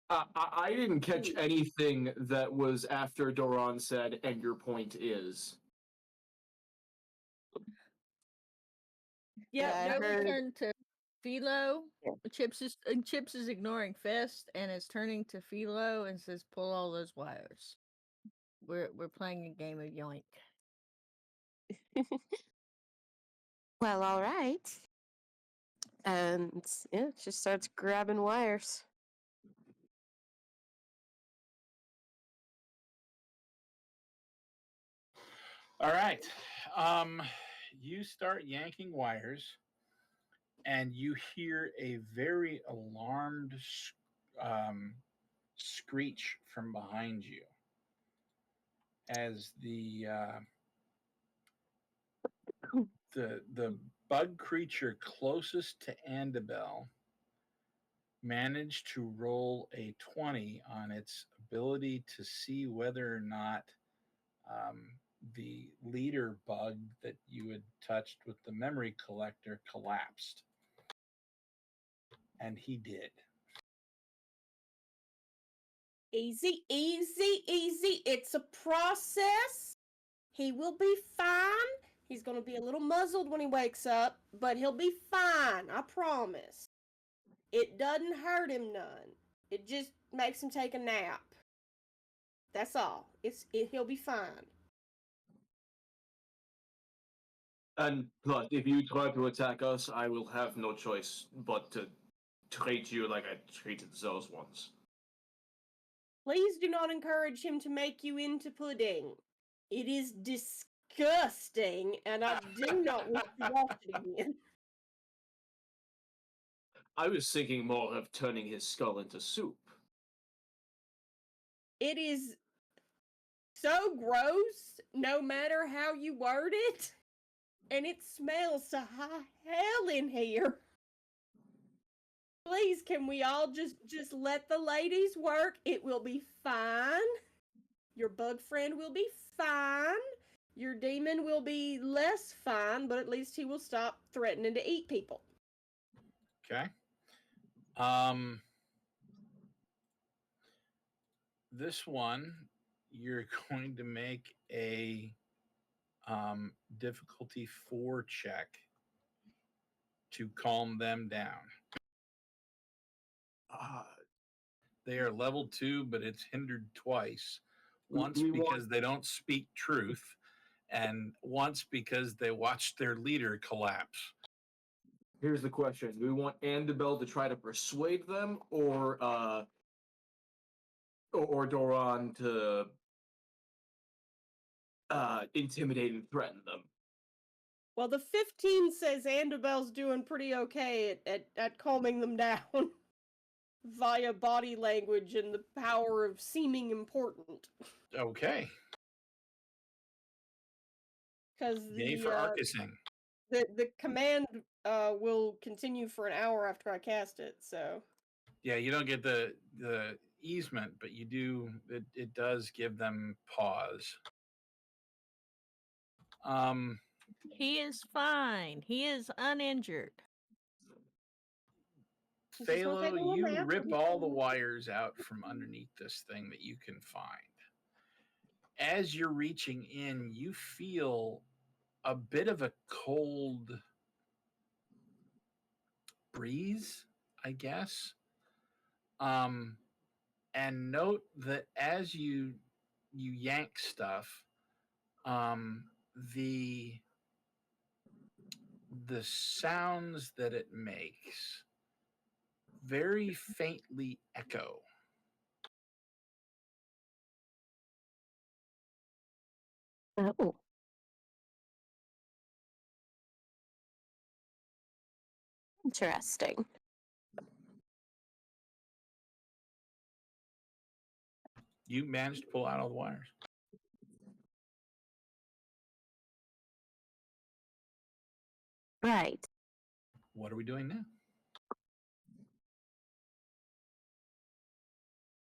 I didn't catch anything that was after Doron said, and your point is. Yeah, I Now no, we heard. turn to Philo. Yeah. Chips is ignoring Fist and is turning to Philo and says, "Pull all those wires." We're playing a game of Yoink. Well, all right. And yeah, she starts grabbing wires. All right. You start yanking wires, and you hear a very alarmed screech from behind you as the bug creature closest to Andabel managed to roll a 20 on its ability to see whether or not um, the leader bug that you had touched with the memory collector collapsed. And he did. easy, easy, easy. It's a process. He will be fine. He's gonna be a little muzzled when he wakes up, but he'll be fine. I promise. It doesn't hurt him none. It just makes him take a nap. That's all. He'll be fine. And but if you try to attack us, I will have no choice but to treat you like I treated those ones. Please do not encourage him to make you into pudding. It is disgusting, and I do not want to watch it again. I was thinking more of turning his skull into soup. It is so gross, no matter how you word it, and it smells to high hell in here. Please, can we all just let the ladies work? It will be fine. Your bug friend will be fine. Your demon will be less fine, but at least he will stop threatening to eat people. Okay. This one, you're going to make a difficulty 4 check to calm them down. They are level 2, but it's hindered twice Once We because want- they don't speak truth, and once because they watched their leader collapse. Here's the question: do we want Andabel to try to persuade them, or Doran to intimidate and threaten them? Well, the 15 says Andabel's doing pretty okay at calming them down via body language and the power of seeming important. Okay. Because Yay for Arcusing. the command will continue for an hour after I cast it, so. Yeah, you don't get the easement, but you do. It does give them pause. He is fine. He is uninjured. He's just gonna take Phalo, a little you nap. rip all the wires out from underneath this thing that you can find. As you're reaching in, you feel a bit of a cold breeze, I guess. And note that as you yank stuff, the sounds that it makes very faintly echo. Oh. Interesting. You managed to pull out all the wires. Right. What are we doing now?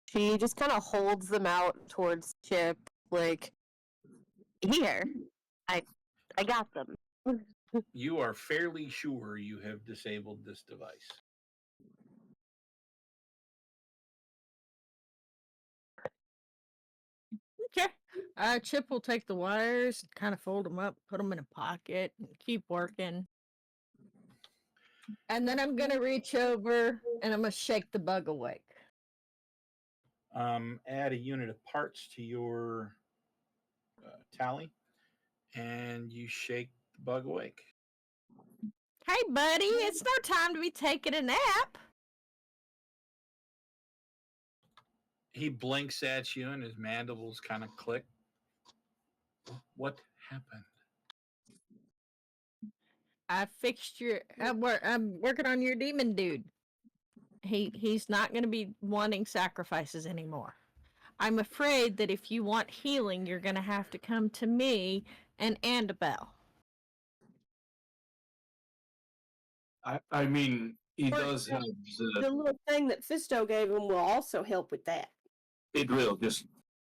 She just kind of holds them out towards Chip, like, here, I got them. You are fairly sure you have disabled this device. Okay. Chip will take the wires, kind of fold them up, put them in a pocket, and keep working. And then I'm gonna reach over and I'm gonna shake the bug awake. Add a unit of parts to your tally, and you shake the bug awake. Hey, buddy, it's no time to be taking a nap. He blinks at you, and his mandibles kind of click. What happened? I fixed your. I'm working on your demon dude. He's not going to be wanting sacrifices anymore. I'm afraid that if you want healing, you're going to have to come to me and Andabel. I mean, he Or, does have The little thing that Fisto gave him will also help with that. it will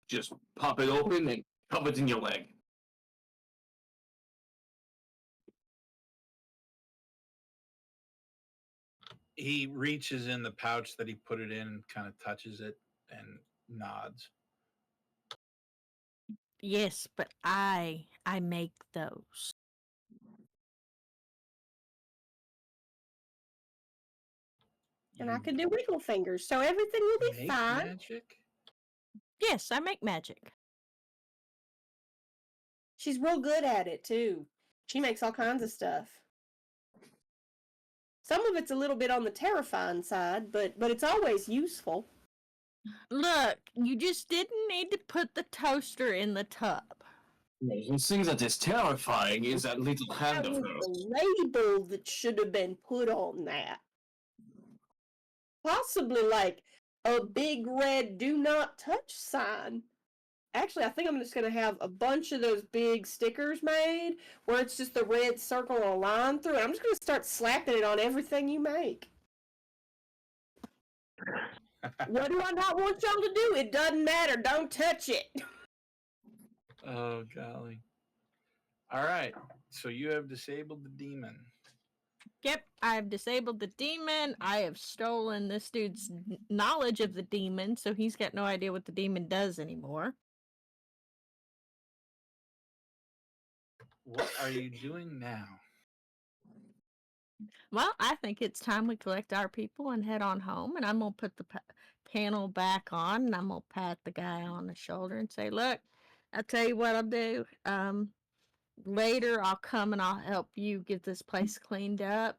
just pop it open and shove it in your leg. He reaches in the pouch that he put it in, kind of touches it, and nods. Yes, but I make those. And I can do wiggle fingers, so everything will be Make fine. magic? Yes, I make magic. She's real good at it too. She makes all kinds of stuff. Some of it's a little bit on the terrifying side, but it's always useful. Look, you just didn't need to put the toaster in the tub. The thing that is terrifying is that little hand That of was hers. the label that should have been put on that. Possibly like a big red "Do Not Touch" sign. Actually, I think I'm just going to have a bunch of those big stickers made where it's just the red circle and a line through it. I'm just going to start slapping it on everything you make. What do I not want y'all to do? It doesn't matter. Don't touch it. Oh, golly. All right. So you have disabled the demon. Yep, I've disabled the demon. I have stolen this dude's knowledge of the demon, so he's got no idea what the demon does anymore. What are you doing now? Well, I think it's time we collect our people and head on home, and I'm going to put the panel back on, and I'm gonna pat the guy on the shoulder and say, "Look, I'll tell you what I'll do. Later I'll come and I'll help you get this place cleaned up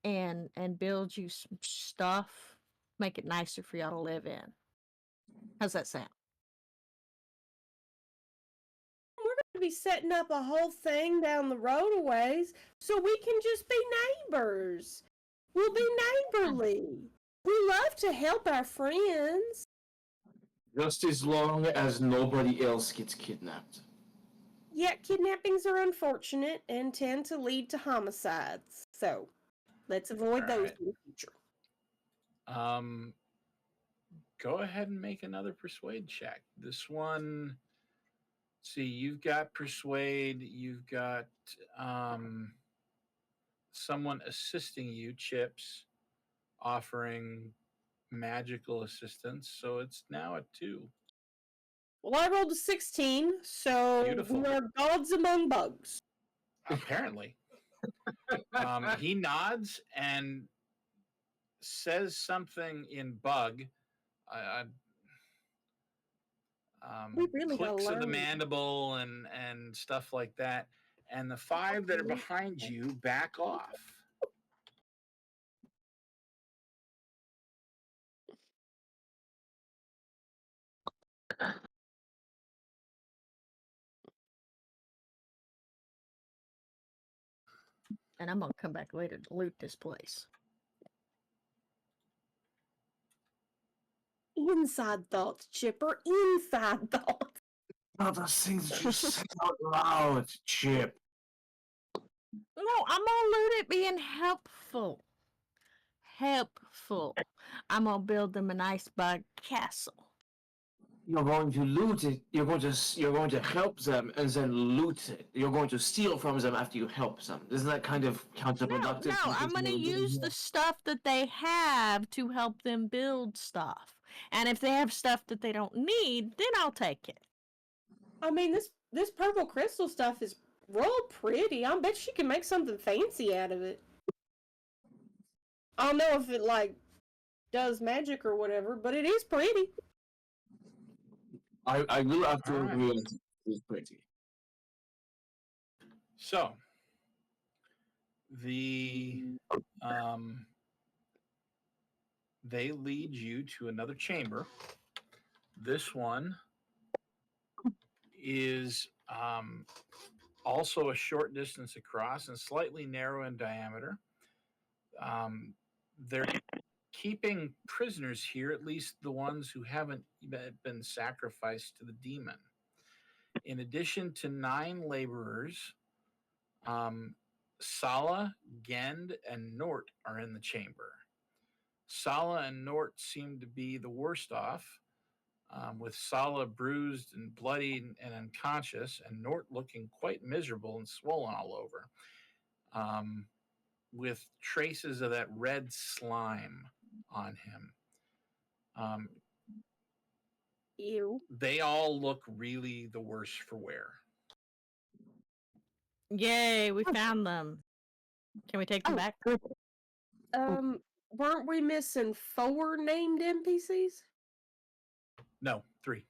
and build you some stuff, make it nicer for y'all to live in. How's that sound?" We're going to be setting up a whole thing down the road a ways, so we can just be neighbors. We'll be neighborly. We love to help our friends. Just as long as nobody else gets kidnapped. Yet kidnappings are unfortunate and tend to lead to homicides. So let's avoid those right. in the future. Go ahead and make another persuade check. This one, see, you've got persuade, you've got someone assisting you, Chips, offering magical assistance. So it's now a 2. Well, I rolled a 16, so Beautiful. we are gods among bugs. Apparently. He nods and says something in bug. We really gotta Clicks of the learn. mandible and stuff like that. And the 5 that are behind you back off. And I'm gonna come back later to loot this place. Inside thoughts, Chipper. Inside thoughts. Not the things you say out loud, Chip. No, I'm gonna loot it being helpful. Helpful. I'm gonna build them a nice bug castle. You're going to loot it. You're going to help them and then loot it. You're going to steal from them after you help them. Isn't that kind of counterproductive? No, I'm gonna use the stuff that they have to help them build stuff. And if they have stuff that they don't need, then I'll take it. I mean, this purple crystal stuff is real pretty. I bet she can make something fancy out of it. I don't know if it, like, does magic or whatever, but it is pretty. I will have to All right. agree on it's pretty. So the they lead you to another chamber. This one is also a short distance across and slightly narrow in diameter. They're keeping prisoners here, at least the ones who haven't been sacrificed to the demon. In addition to 9 laborers, Sala, Gend, and Nort are in the chamber. Sala and Nort seem to be the worst off, with Sala bruised and bloody and unconscious, and Nort looking quite miserable and swollen all over, with traces of that red slime on him. Ew. They all look really the worse for wear. Yay, we found them. Can we take them back? Weren't we missing 4 named NPCs? No, 3.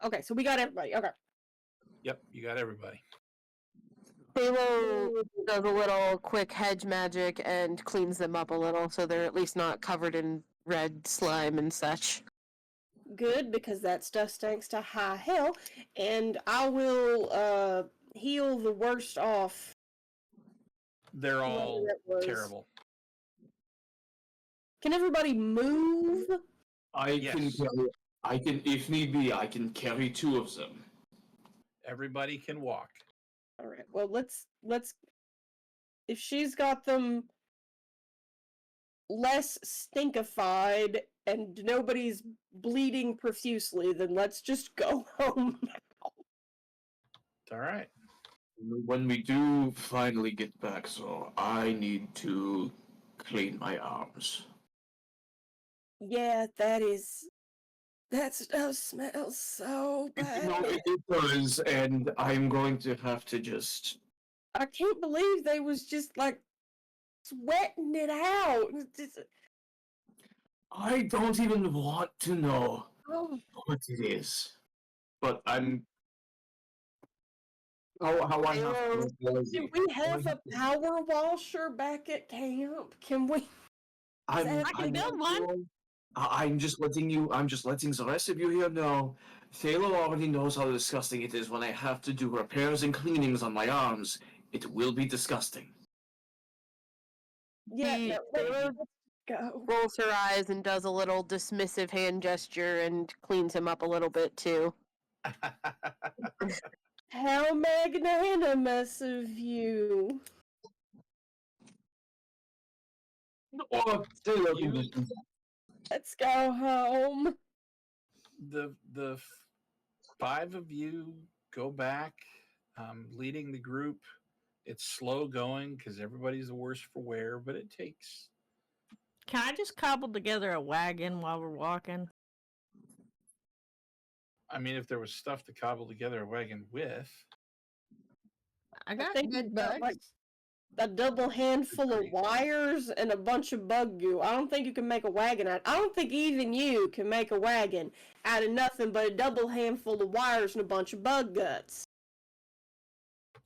Okay, so we got everybody. Okay. Yep, you got everybody. Phalo does a little quick hedge magic and cleans them up a little so they're at least not covered in red slime and such. Good, because that stuff stinks to high hell, and I will heal the worst off. They're all that was. terrible. Can everybody move? Yes. I can, if need be, I can carry 2 of them. Everybody can walk. All right. Well, let's. If she's got them less stinkified and nobody's bleeding profusely, then let's just go home. All right. When we do finally get back, so I need to clean my arms. Yeah, that stuff smells so bad. No, it does, and I'm going to have to just... I can't believe they was just like sweating it out. I don't even want to know Oh, what it is. But I'm. How I have Hello. to apologize. do we have a power washer back at camp? Can we? I'm, I I can I'm, build one. I'm just letting the rest of you here know. Thalo already knows how disgusting it is when I have to do repairs and cleanings on my arms. It will be disgusting. Yeah, no, Taylor let's go. rolls her eyes and does a little dismissive hand gesture and cleans him up a little bit too. How magnanimous of you. Or Thalo can You- just do that. Let's go home. the five of you go back, leading the group. It's slow going because everybody's the worse for wear, but it takes. Can I just cobble together a wagon while we're walking? I mean, if there was stuff to cobble together a wagon with, I got think bed we've got, bugs. like, a double handful of Agreed. wires and a bunch of bug goo. I don't think you can make a wagon out. I don't think even you can make a wagon out of nothing but a double handful of wires and a bunch of bug guts.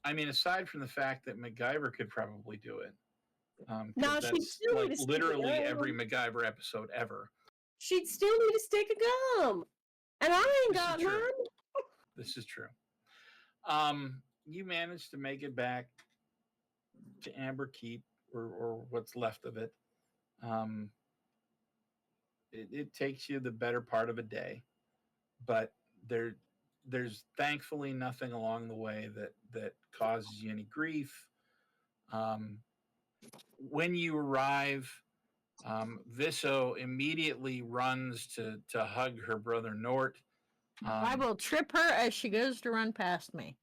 I mean, aside from the fact that MacGyver could probably do it, No, because she'd that's still like need a stick of literally every gum. MacGyver episode ever. She'd still need a stick of gum. And I ain't This is got true. none. This is true. You managed to make it back to Amber Keep, or what's left of it. Um, it takes you the better part of a day, but there's thankfully nothing along the way that causes you any grief. Um, when you arrive, Visso immediately runs to hug her brother Nort. I will trip her as she goes to run past me.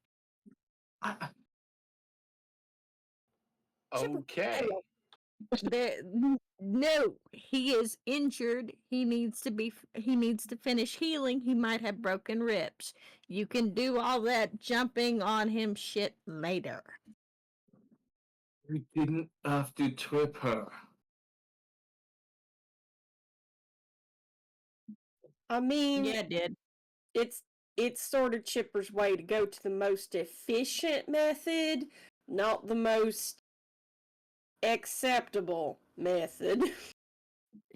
Okay. No, he is injured. He needs to finish healing. He might have broken ribs. You can do all that jumping on him shit later. We didn't have to trip her. I mean, Yeah, it did. it's sort of Chipper's way to go to the most efficient method, not the most acceptable method.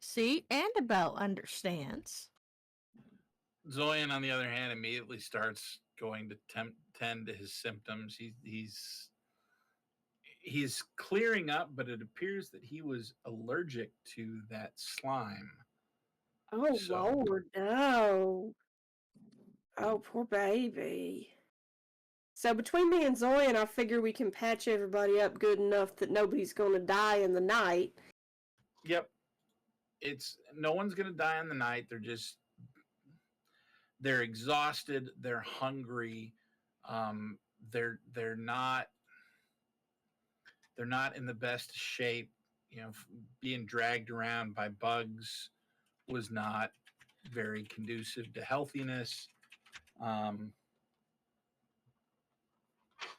See, Annabelle understands. Zoyan, on the other hand, immediately starts going to tend to his symptoms. He's clearing up, but it appears that he was allergic to that slime. Oh, So- Lord, no. Oh, poor baby. So between me and Zoyan, I figure we can patch everybody up good enough that nobody's going to die in the night. Yep, no one's gonna die in the night. They're exhausted. They're hungry. Um, they're not in the best shape. You know, being dragged around by bugs was not very conducive to healthiness. But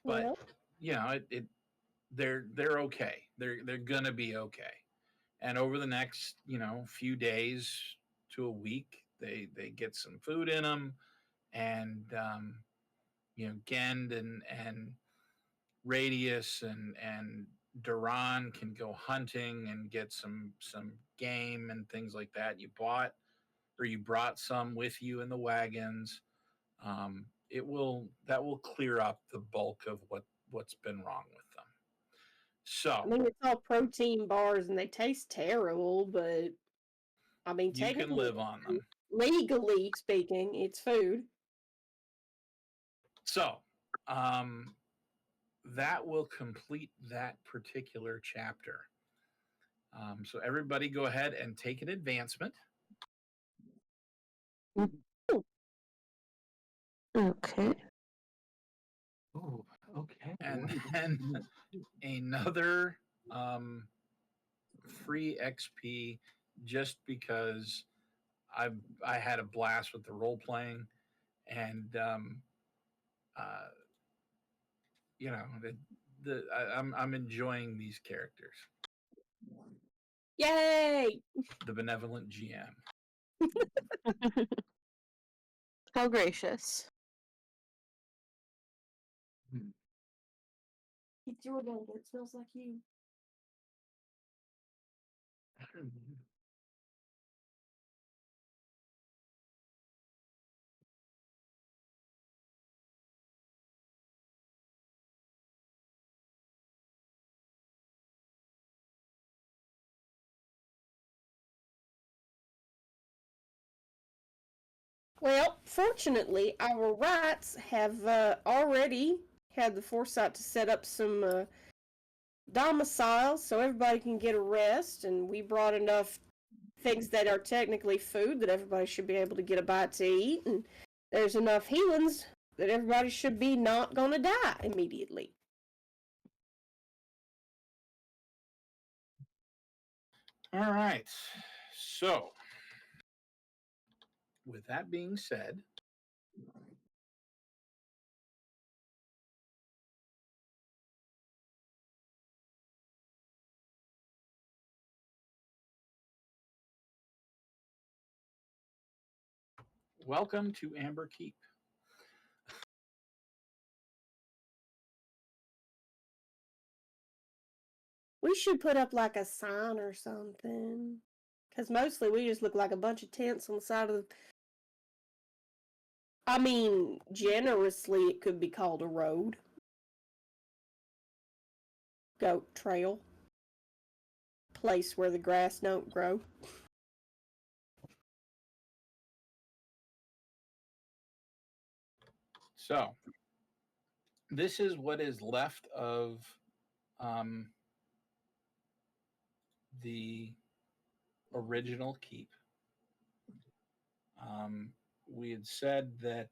Well, you know, they're okay. They're gonna be okay. And over the next few days to a week, they get some food in them, and Gend and Radius and Duran can go hunting and get some game and things like that. You brought some with you in the wagons. That will clear up the bulk of what's been wrong with them. So I mean, it's all protein bars and they taste terrible, but I mean, you can technically, live on them. legally speaking, it's food. So that will complete that particular chapter. So everybody go ahead and take an advancement. Okay. Oh, okay. And then another free XP just because I had a blast with the role playing, and uh, I'm enjoying these characters. Yay! the benevolent GM. How gracious. He threw it over. It smells like you. Well, fortunately, our rats have already had the foresight to set up some domiciles so everybody can get a rest, and we brought enough things that are technically food that everybody should be able to get a bite to eat, and there's enough healings that everybody should be not going to die immediately. All right. So, with that being said, welcome to Amber Keep. We should put up like a sign or something. Because mostly we just look like a bunch of tents on the side of the. I mean, generously, it could be called a road. Goat trail. Place where the grass don't grow. So, this is what is left of the original keep. We had said that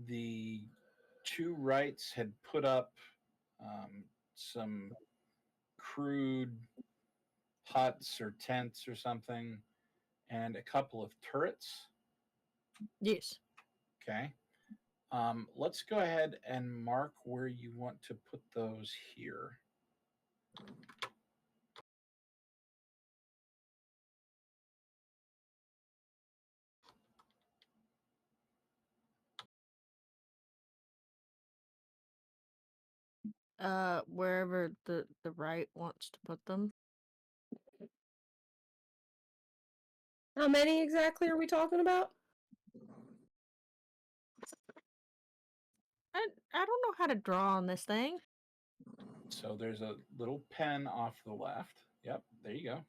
the two rights had put up some crude huts or tents or something and a couple of turrets. Yes. Okay. Let's go ahead and mark where you want to put those here. Wherever the right wants to put them. How many exactly are we talking about? I don't know how to draw on this thing. So there's a little pen off the left. Yep, there you go.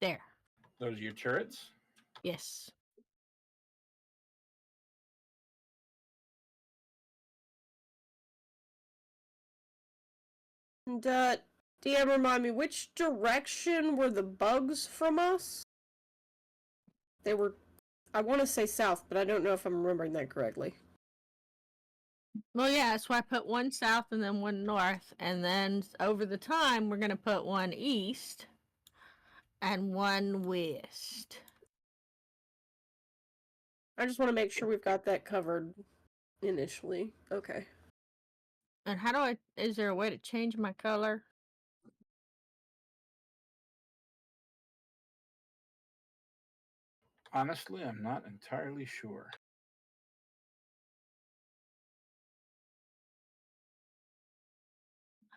There. Those are your turrets. Yes. And, DM, remind me, which direction were the bugs from us? They were, I want to say south, but I don't know if I'm remembering that correctly. Well, yeah, so I put one south and then one north, and then over the time, we're going to put one east and one west. I just want to make sure we've got that covered initially. Okay. And how do is there a way to change my color? Honestly, I'm not entirely sure.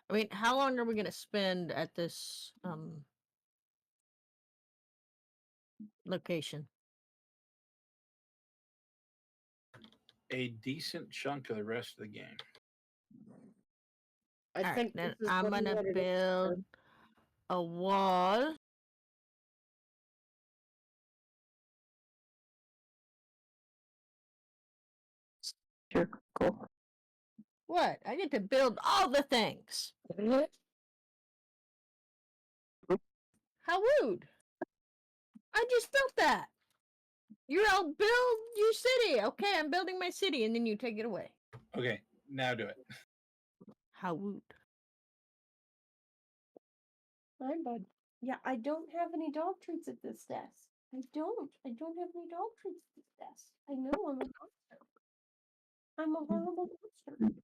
I mean, how long are we going to spend at this location? A decent chunk of the rest of the game. I All think right, then this is I'm what going to wanted us build a wall. Circle. What? I get to build all the things. How rude. I just built that. I'll build your city. Okay, I'm building my city, and then you take it away. Okay, now do it. How rude. Hi, bud. Yeah, I don't have any dog treats at this desk. I don't have any dog treats at this desk. I know I'm a monster. I'm a horrible monster.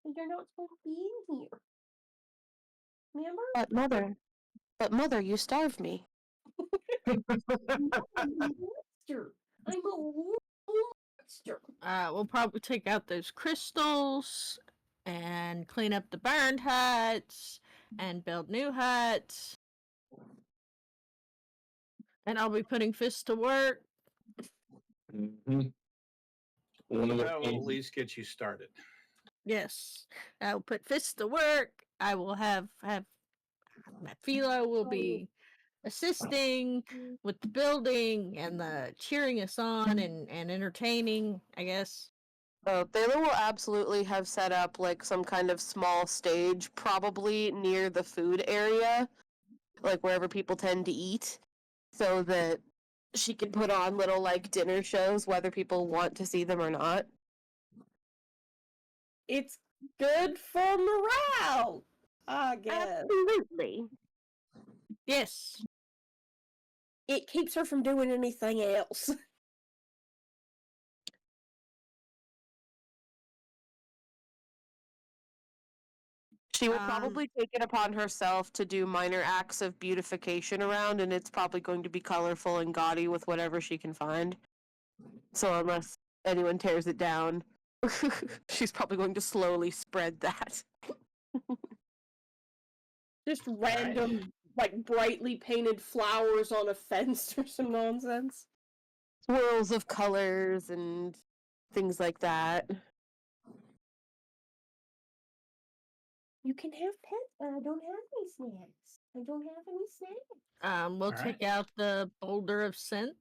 And you're not supposed to be in here. Remember? But mother, you starved me. I'm a monster. I'm a horrible monster. We'll probably take out those crystals and clean up the burned huts and build new huts. And I'll be putting fists to work. Mm-hmm. One of the That will at things- least get you started. Yes, I will put fists to work. I will have my Philo will be assisting with the building and the cheering us on and entertaining, I guess. Thela will absolutely have set up like some kind of small stage, probably near the food area, like wherever people tend to eat, so that she can put on little like dinner shows, whether people want to see them or not. It's good for morale, I guess. Absolutely. Yes. It keeps her from doing anything else. She will probably take it upon herself to do minor acts of beautification around, and it's probably going to be colorful and gaudy with whatever she can find. So unless anyone tears it down, she's probably going to slowly spread that. Just random, like brightly painted flowers on a fence or some nonsense. Swirls of colors and things like that. You can have pets, but I don't have any snacks. I don't have any snacks. We'll All right. take out the boulder of synth,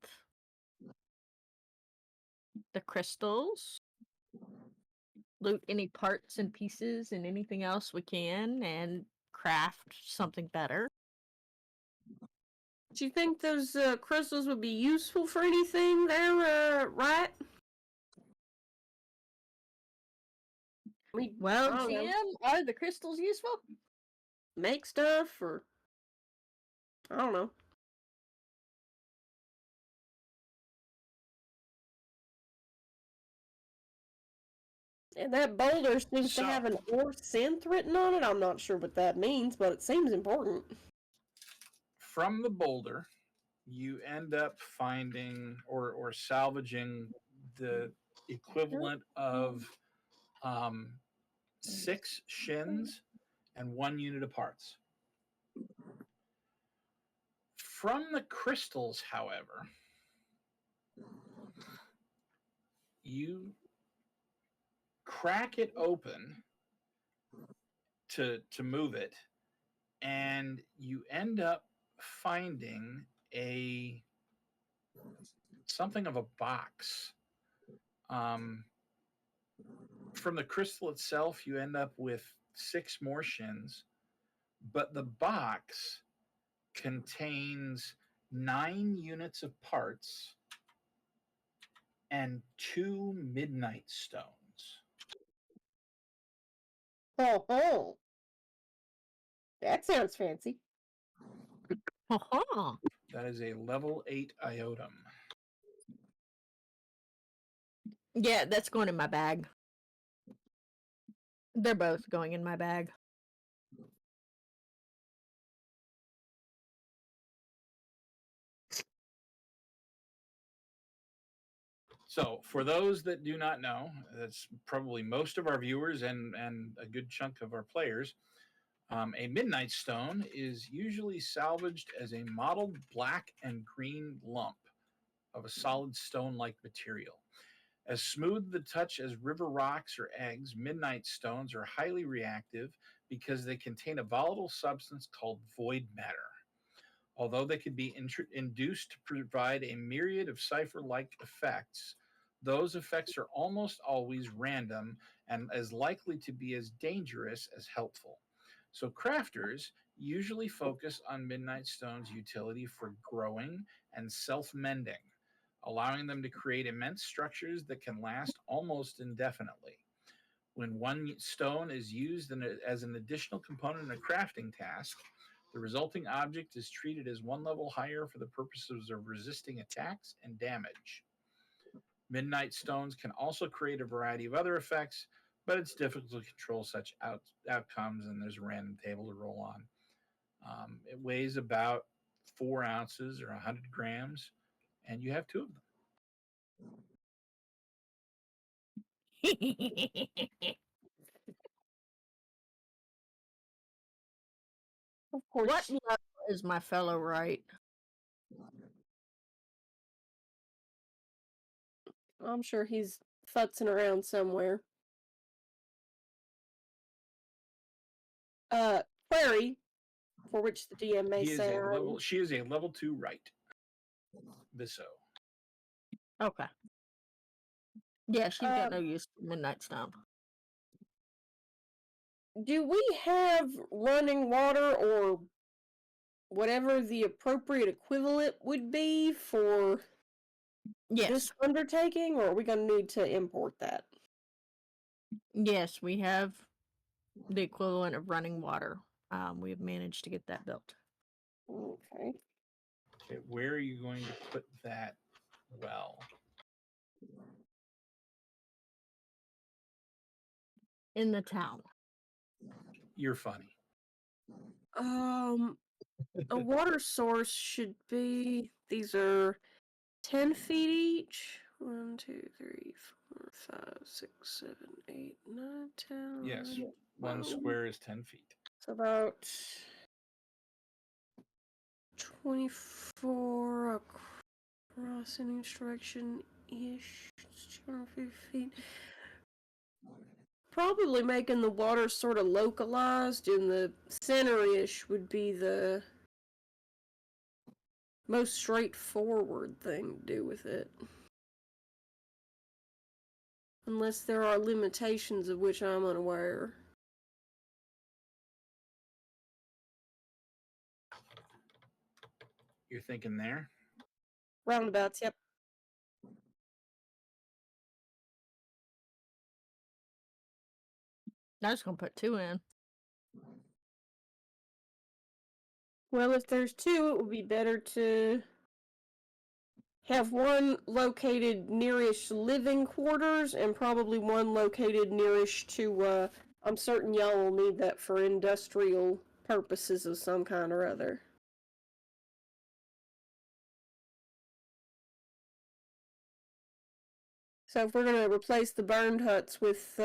the crystals, loot any parts and pieces and anything else we can, and craft something better. Do you think those crystals would be useful for anything there, right? I mean, Well, I don't know. GM, are the crystals useful? Make stuff, or I don't know. And that boulder seems to have an or synth written on it. I'm not sure what that means, but it seems important. From the boulder, you end up finding or salvaging the equivalent of 6 shins and 1 unit of parts. From the crystals, however, you crack it open to move it, and you end up finding something of a box. From the crystal itself, you end up with 6 more shins, but the box contains 9 units of parts and 2 midnight stones. Oh, that sounds fancy. Uh-huh. That is a level 8 iotum. Yeah, that's going in my bag. They're both going in my bag. So, for those that do not know, that's probably most of our viewers and a good chunk of our players. A midnight stone is usually salvaged as a mottled black and green lump of a solid stone-like material. As smooth to touch as river rocks or eggs, midnight stones are highly reactive because they contain a volatile substance called void matter. Although they could be induced to provide a myriad of cipher-like effects, those effects are almost always random and as likely to be as dangerous as helpful. So crafters usually focus on Midnight Stone's utility for growing and self mending, allowing them to create immense structures that can last almost indefinitely. When one stone is used as an additional component in a crafting task, the resulting object is treated as one level higher for the purposes of resisting attacks and damage. Midnight stones can also create a variety of other effects, but it's difficult to control such outcomes, and there's a random table to roll on. It weighs about 4 ounces or 100 grams, and you have two of them. Of course. What level is my fellow right? I'm sure he's futzing around somewhere. Query, for which the DM may say She is a level 2 right. Bisso. Okay. Yeah, she's got no use for Midnight Stone. Do we have running water or whatever the appropriate equivalent would be for Yes. this undertaking, or are we going to need to import that? Yes, we have the equivalent of running water. We have managed to get that built. Okay. Okay, where are you going to put that well? In the town. You're funny. A water source should be, these are 10 feet each. 1, 2, 3, 4, 5, 6, 7, 8, 9, 10. Yes, 11, one 12. square is 10 feet. It's about 24 across in each direction ish. 250 feet. Probably making the water sort of localized in the center-ish would be the most straightforward thing to do with it. Unless there are limitations of which I'm unaware. You're thinking there? Roundabouts, yep. I'm just going to put 2 in. Well, if there's 2, it would be better to have one located nearish living quarters and probably one located nearish to, I'm certain y'all will need that for industrial purposes of some kind or other. So if we're going to replace the burned huts with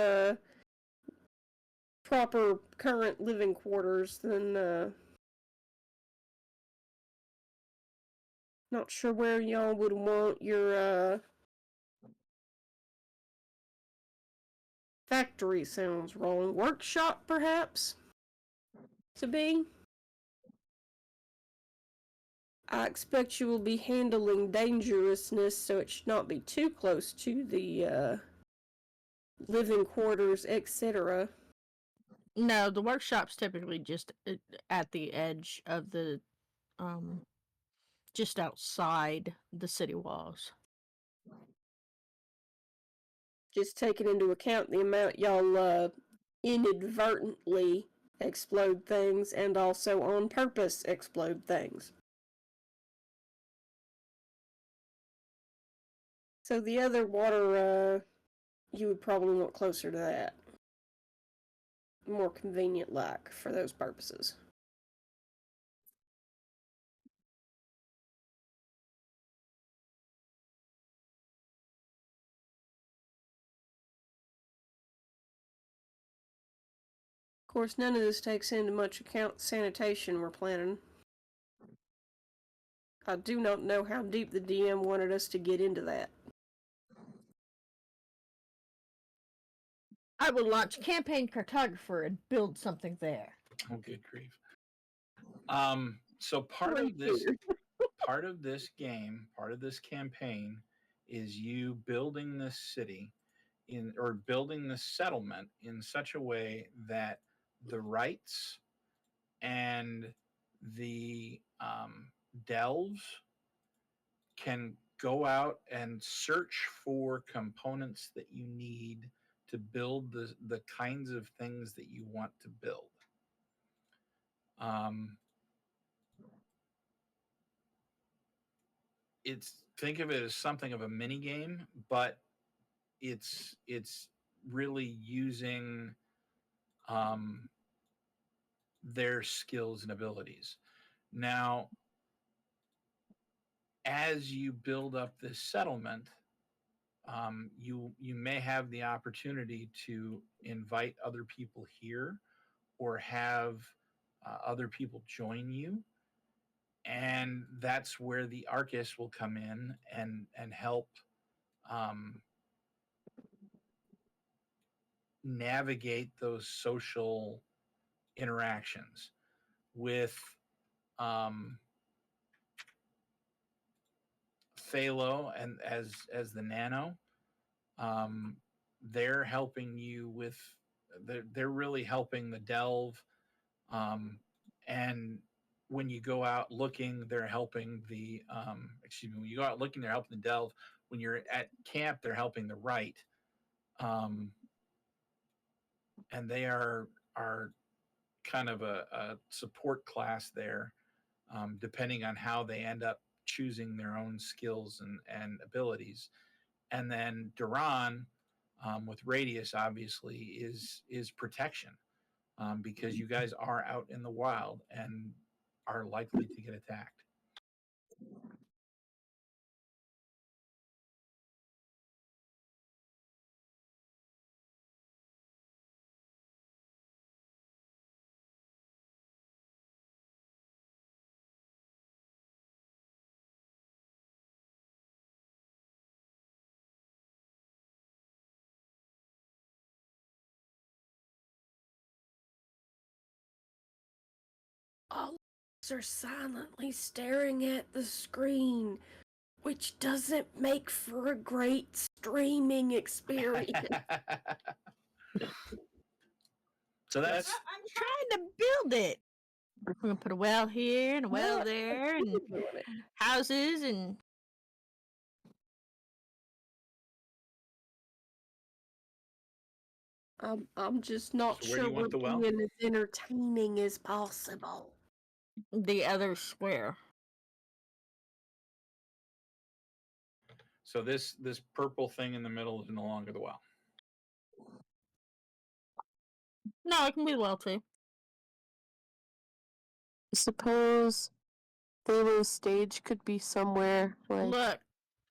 proper current living quarters, then not sure where y'all would want your factory sounds wrong. Workshop, perhaps, to be? I expect you will be handling dangerousness, so it should not be too close to the living quarters, etc. No, the workshop's typically just at the edge of the, just outside the city walls. Just taking into account the amount y'all inadvertently explode things and also on purpose explode things. So the other water, you would probably want closer to that. More convenient like for those purposes. Of course, none of this takes into much account sanitation we're planning. I do not know how deep the DM wanted us to get into that. I will launch campaign cartographer and build something there. Oh, good grief. So part of this game, part of this campaign is you building this city building this settlement in such a way that the rights and the delves can go out and search for components that you need to build the kinds of things that you want to build. It's think of it as something of a mini game, but it's really using their skills and abilities. Now, as you build up this settlement, you may have the opportunity to invite other people here, or have other people join you, and that's where the Arcus will come in and help um, navigate those social interactions with um, Phalo and as the Nano. Um, they're helping you with. They're really helping the Delve, and when you go out looking, they're helping the. Excuse me. When you go out looking, they're helping the Delve. When you're at camp, they're helping the right. And they are kind of a support class there, depending on how they end up choosing their own skills and abilities. And then Duran, with Radius, obviously is protection, because you guys are out in the wild and are likely to get attacked. All are silently staring at the screen, which doesn't make for a great streaming experience. So that's I'm trying to build it. We're gonna put a well here and a well there, and houses and. I'm just not So where do sure you we're want the well? being as entertaining as possible. The other square. So this purple thing in the middle is no longer the well. No, it can be the well too. Suppose Thalo's stage could be somewhere like Look,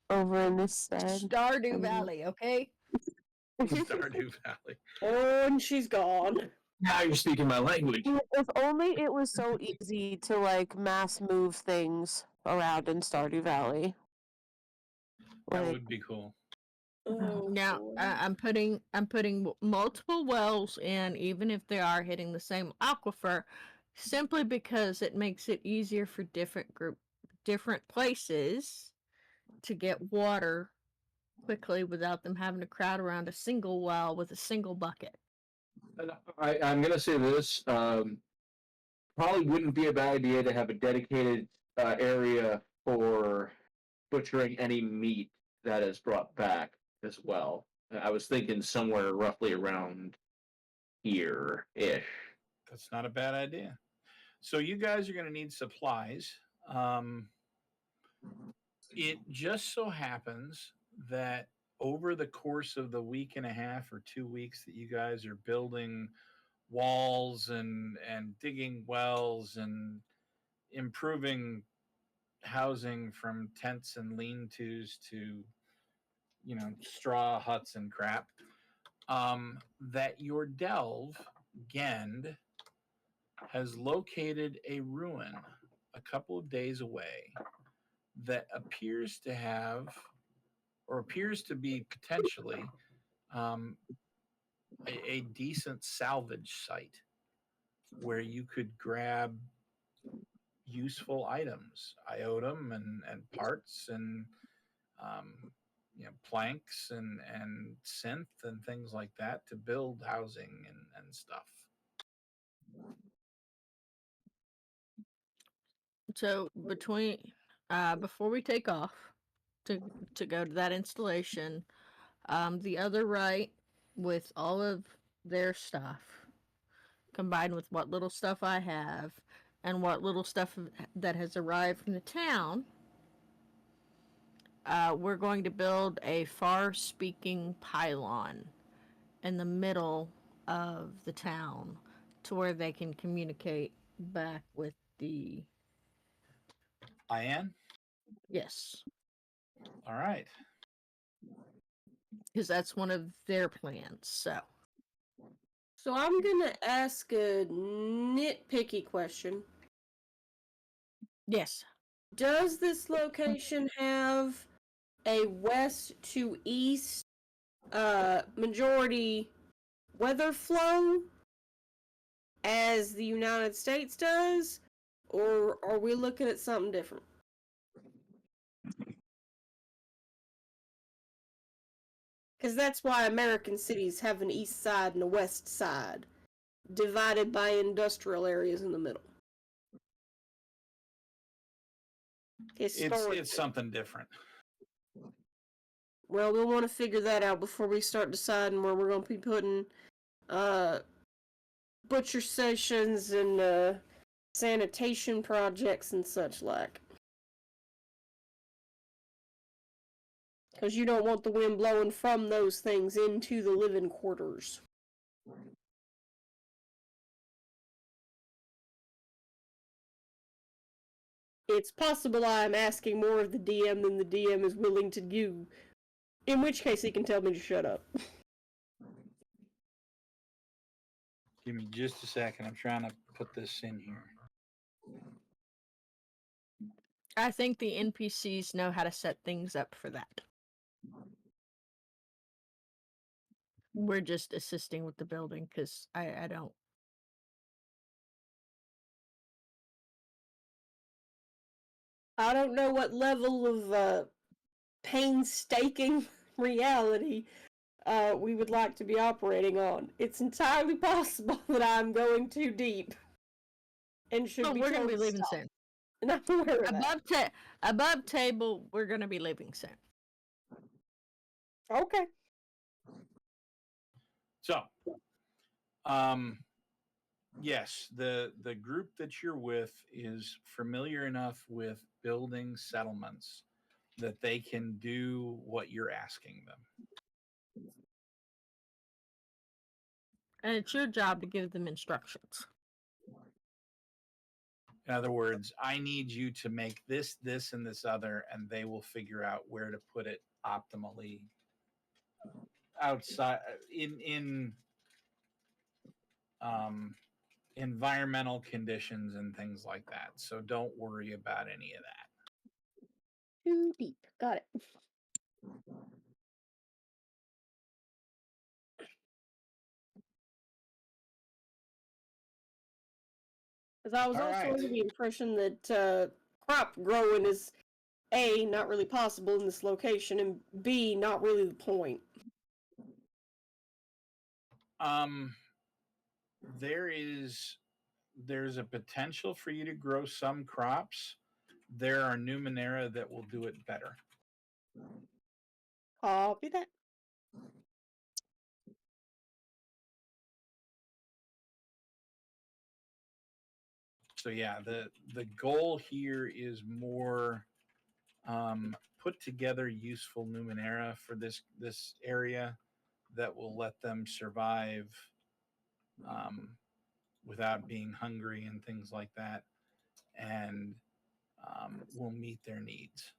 over in this side. Stardew Valley, okay? Stardew Valley. Oh, and she's gone. Now you're speaking my language. If only it was so easy to like mass move things around in Stardew Valley. That would be cool. Oh, Now boy. I'm putting multiple wells in, even if they are hitting the same aquifer, simply because it makes it easier for different places to get water quickly without them having to crowd around a single well with a single bucket. And I'm going to say this. Probably wouldn't be a bad idea to have a dedicated area for butchering any meat that is brought back as well. I was thinking somewhere roughly around here-ish. That's not a bad idea. So you guys are going to need supplies. It just so happens that over the course of the week and a half or 2 weeks that you guys are building walls and digging wells and improving housing from tents and lean-tos to straw huts and crap, that your delve Gend has located a ruin a couple of days away that appears to have, or appears to be potentially, um, a decent salvage site where you could grab useful items, iotum and parts and planks and synth and things like that to build housing and stuff. So before we take off to go to that installation, the other right with all of their stuff combined with what little stuff I have and what little stuff that has arrived from the town, we're going to build a far-speaking pylon in the middle of the town to where they can communicate back with the... Ian? Yes. All right. Because that's one of their plans, so... So I'm gonna ask a nitpicky question. Yes. Does this location have a west to east majority weather flow as the United States does? Or are we looking at something different? Because that's why American cities have an east side and a west side, divided by industrial areas in the middle. It's something different. Well, we'll want to figure that out before we start deciding where we're going to be putting butcher stations and sanitation projects and such like. Because you don't want the wind blowing from those things into the living quarters. It's possible I'm asking more of the DM than the DM is willing to do, in which case he can tell me to shut up. Give me just a second. I'm trying to put this in here. I think the NPCs know how to set things up for that. We're just assisting with the building because I don't. I don't know what level of painstaking reality we would like to be operating on. It's entirely possible that I'm going too deep and should be We're going told to be leaving stop. soon. And I'm aware of that. Above table, we're going to be leaving soon. Okay. So, yes, the group that you're with is familiar enough with building settlements that they can do what you're asking them. And it's your job to give them instructions. In other words, I need you to make this, this, and this other, and they will figure out where to put it optimally outside in environmental conditions and things like that. So don't worry about any of that. Too deep. Got it. Because I was All also right. under the impression that crop growing is A, not really possible in this location, and B, not really the point. There's a potential for you to grow some crops. There are Numenera that will do it better. Copy that. So yeah, the goal here is more put together useful Numenera for this area that will let them survive without being hungry and things like that, and will meet their needs.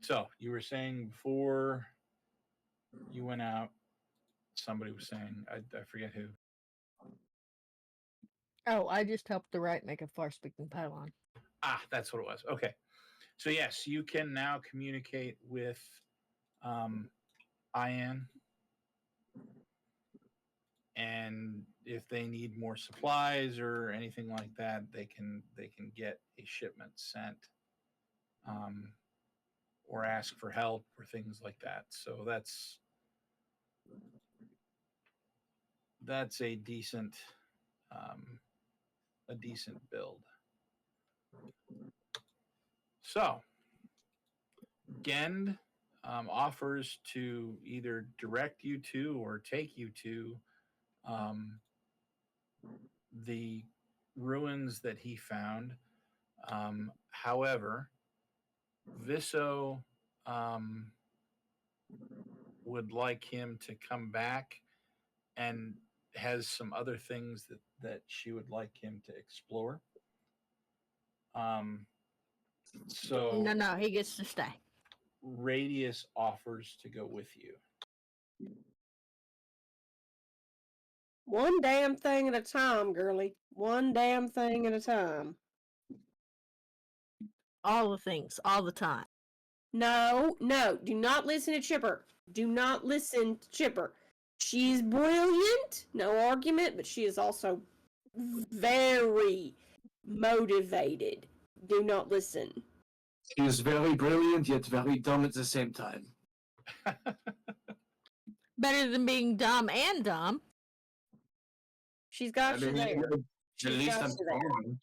So you were saying before you went out, somebody was saying, I forget who. Oh, I just helped the right make a far-speaking pylon. Ah, that's what it was. Okay. So yes, you can now communicate with Ian, and if they need more supplies or anything like that, they can get a shipment sent, or ask for help or things like that. So that's um, a decent build. So Gend offers to either direct you to or take you to um, the ruins that he found. However, Visso would like him to come back and has some other things that she would like him to explore. So No, he gets to stay. Radius offers to go with you. One damn thing at a time, girly. One damn thing at a time. All the things, all the time. No, do not listen to Chipper. Do not listen to Chipper. She's brilliant, no argument, but she is also very motivated. Do not listen. She is very brilliant, yet very dumb at the same time. Better than being dumb and dumb. She's got you there. At least I'm strong.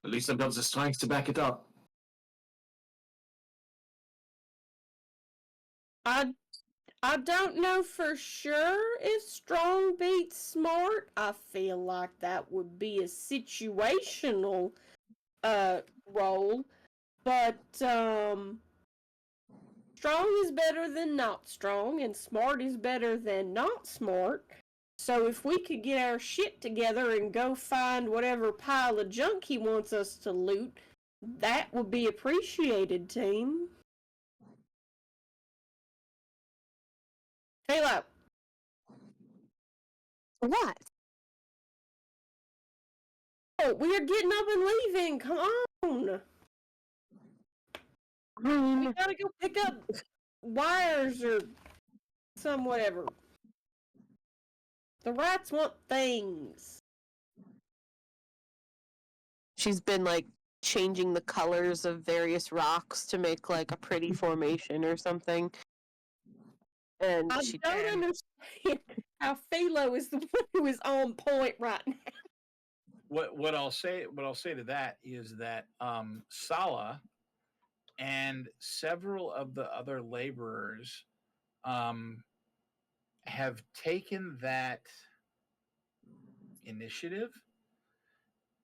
At least I've got the strength to back it up. I don't know for sure if strong beats smart. I feel like that would be a situational role, but strong is better than not strong, and smart is better than not smart. So if we could get our shit together and go find whatever pile of junk he wants us to loot, that would be appreciated, team. Halo. What? Oh, we're getting up and leaving. Come on. We gotta go pick up wires or some whatever. The rats want things. She's been like changing the colors of various rocks to make like a pretty formation or something. And I she don't understand how Philo is the one who is on point right now. What I'll say to that is that Sala and several of the other laborers have taken that initiative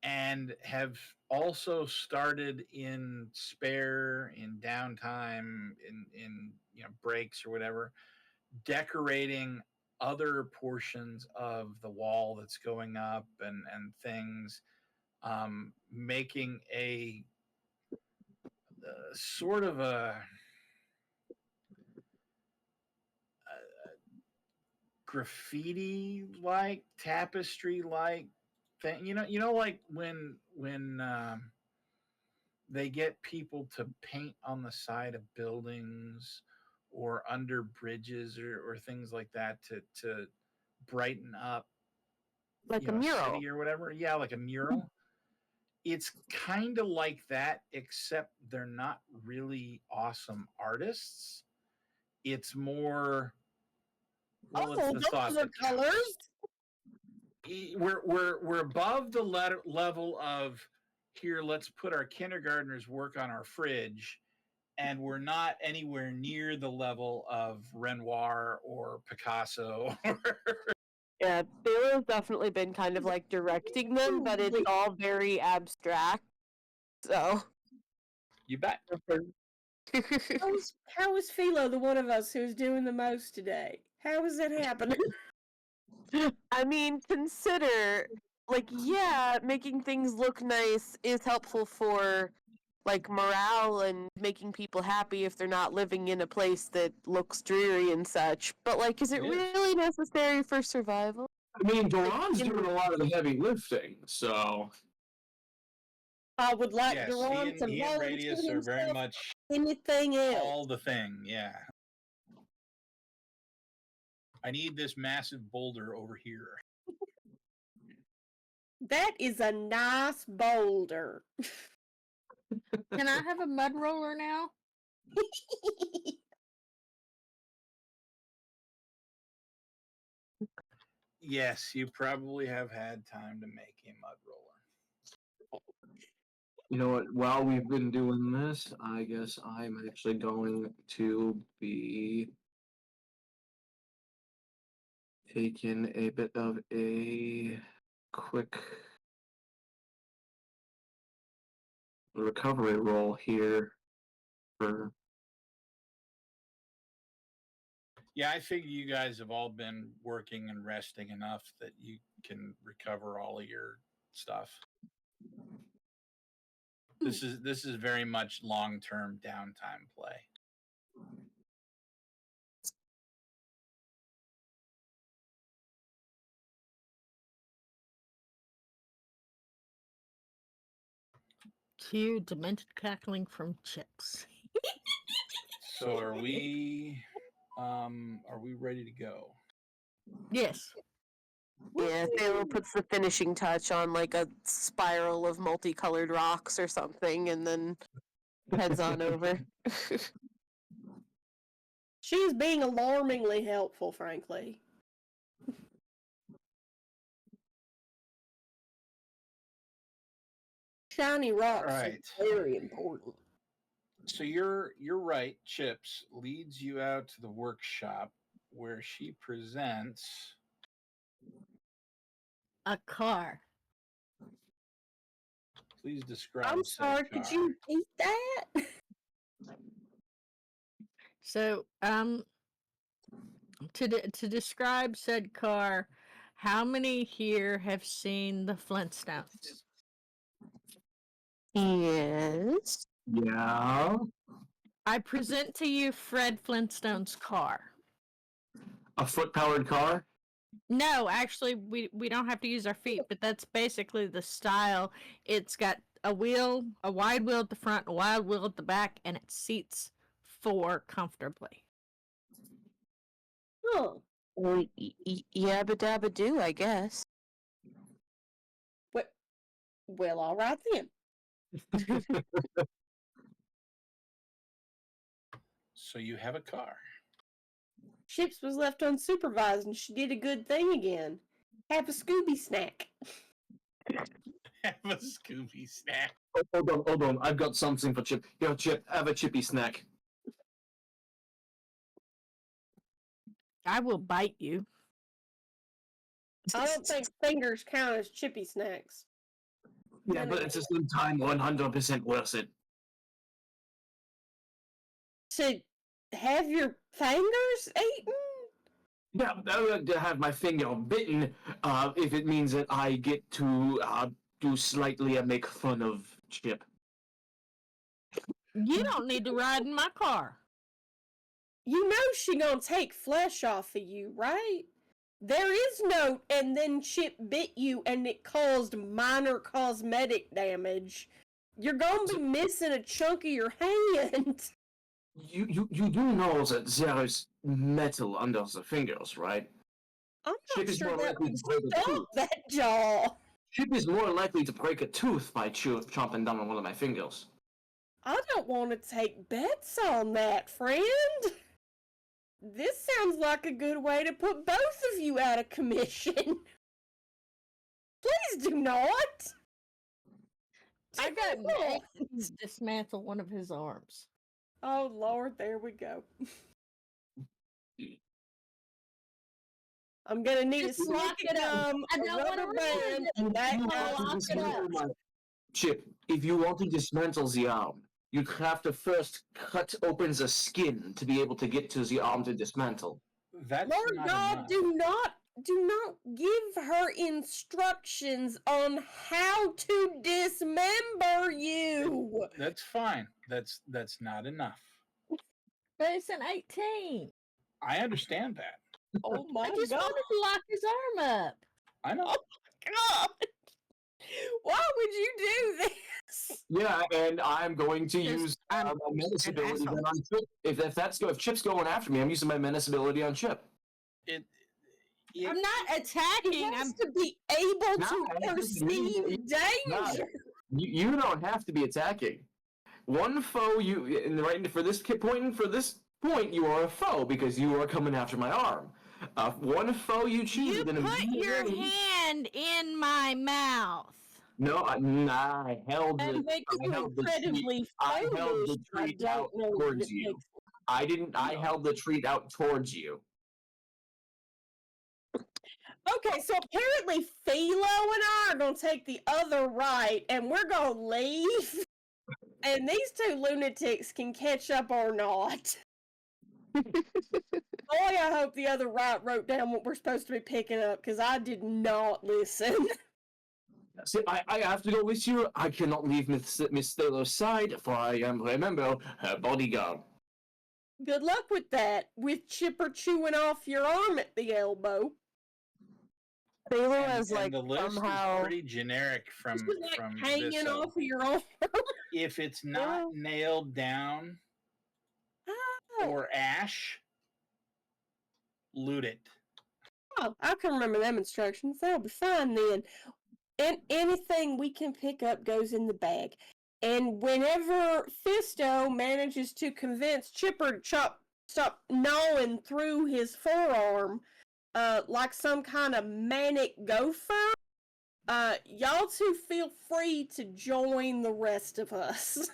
and have also started in downtime, in breaks or whatever, decorating other portions of the wall that's going up and things, making a sort of a graffiti like, tapestry like thing. Like when they get people to paint on the side of buildings or under bridges or things like that to brighten up like a a mural. city or whatever. Yeah, like a mural. It's kind of like that, except they're not really awesome artists. It's more, well, it's the thought those are that counts. colors. We're above the level of, here, let's put our kindergartners work on our fridge, and we're not anywhere near the level of Renoir or Picasso. Yeah, Philo's definitely been kind of like directing them, but it's all very abstract. So You bet. How is Philo the one of us who's doing the most today? How is that happening? I mean, consider, like, yeah, making things look nice is helpful for, like, morale and making people happy if they're not living in a place that looks dreary and such. But, like, is it really necessary for survival? I mean, Doran's doing a lot of the heavy lifting, so. I would like Yes, Duran to he and volunteer Radius are very himself much anything else. all the thing. Yeah. I need this massive boulder over here. That is a nice boulder. Can I have a mud roller now? Yes, you probably have had time to make a mud roller. You know what? While we've been doing this, I guess I'm actually going to be taking a bit of a quick recovery roll here for. Yeah, I figure you guys have all been working and resting enough that you can recover all of your stuff. This is very much long-term downtime play. Cue demented cackling from Chips. So are we ready to go? Yes. Yeah, Thalo puts the finishing touch on like a spiral of multicolored rocks or something, and then heads on over. She's being alarmingly helpful, frankly. Shiny rocks Right. are very important. So you're right. Chips leads you out to the workshop where she presents A car. Please describe. I'm said sorry, car. could you repeat that? So, to describe said car, how many here have seen the Flintstones? Yes. Yeah. I present to you Fred Flintstone's car. A foot-powered car? No, actually, we don't have to use our feet, but that's basically the style. It's got a wheel, a wide wheel at the front, a wide wheel at the back, and it seats 4 comfortably. Oh, Well, yabba dabba do, I guess. well, all right then. So you have a car. Chips was left unsupervised and she did a good thing again. Have a Scooby snack. Have a Scooby snack. Oh, hold on. I've got something for Chip. Yo, Chip, have a chippy snack. I will bite you. I don't think fingers count as chippy snacks. Yeah, but at the same time, 100% worth it. To have your fingers eaten? Yeah, I would to have my finger bitten if it means that I get to do slightly and make fun of Chip. You don't need to ride in my car. You know she gonna take flesh off of you, right? There is no, and then Chip bit you and it caused minor cosmetic damage. You're gonna be missing a chunk of your hand. You do know that there is metal under the fingers, right? I'm Chip not is sure more that likely would to break a stop tooth. that jaw. Chip is more likely to break a tooth by chomping down on one of my fingers. I don't want to take bets on that, friend. This sounds like a good way to put both of you out of commission. Please do not. I got Do not. to dismantle one of his arms. Oh Lord, there we go. I'm gonna need Just a lock stick it up. of I don't wanna rubber band. ruin it. That You Oh, have to lock it up. dismantle my- Chip, if you want to dismantle the arm, you have to first cut open the skin to be able to get to the arm to dismantle. That's Lord not God, enough. do not give her instructions on how to dismember you. That's fine. That's not enough. But it's an 18. I understand that. Oh my I just God. wanted to lock his arm up. I know. Oh my God. Why would you do this? Yeah, and I'm going to Because use I'm my menace an ability asshole. then on Chip. If Chip's going after me, I'm using my menace ability on Chip. It I'm not He attacking. has I'm to be able No, to it doesn't perceive mean- No. danger. You don't have to be attacking. One foe for this point you are a foe because you are coming after my arm. One foe you choose. You put your hand in my mouth. No, I held That the makes I you held the treat. incredibly I held the foolish. I treat don't out know that towards it you. makes. I didn't. I held the treat out towards you. Okay, so apparently Philo and I are gonna take the other right, and we're gonna leave. And these two lunatics can catch up or not. Boy, I hope the other right wrote down what we're supposed to be picking up, because I did not listen. See, I have to go with you. I cannot leave Miss Thaler's side, for I am, remember, her bodyguard. Good luck with that, with Chipper chewing off your arm at the elbow. Phalo And, has like the list somehow is pretty generic from This is like from hanging this. off of your arm. If it's not nailed down Oh. or ash, loot it. Oh, I can remember them instructions. That'll be fine then. And anything we can pick up goes in the bag. And whenever Fisto manages to convince Chipper to stop gnawing through his forearm, like some kind of manic gopher, y'all two feel free to join the rest of us.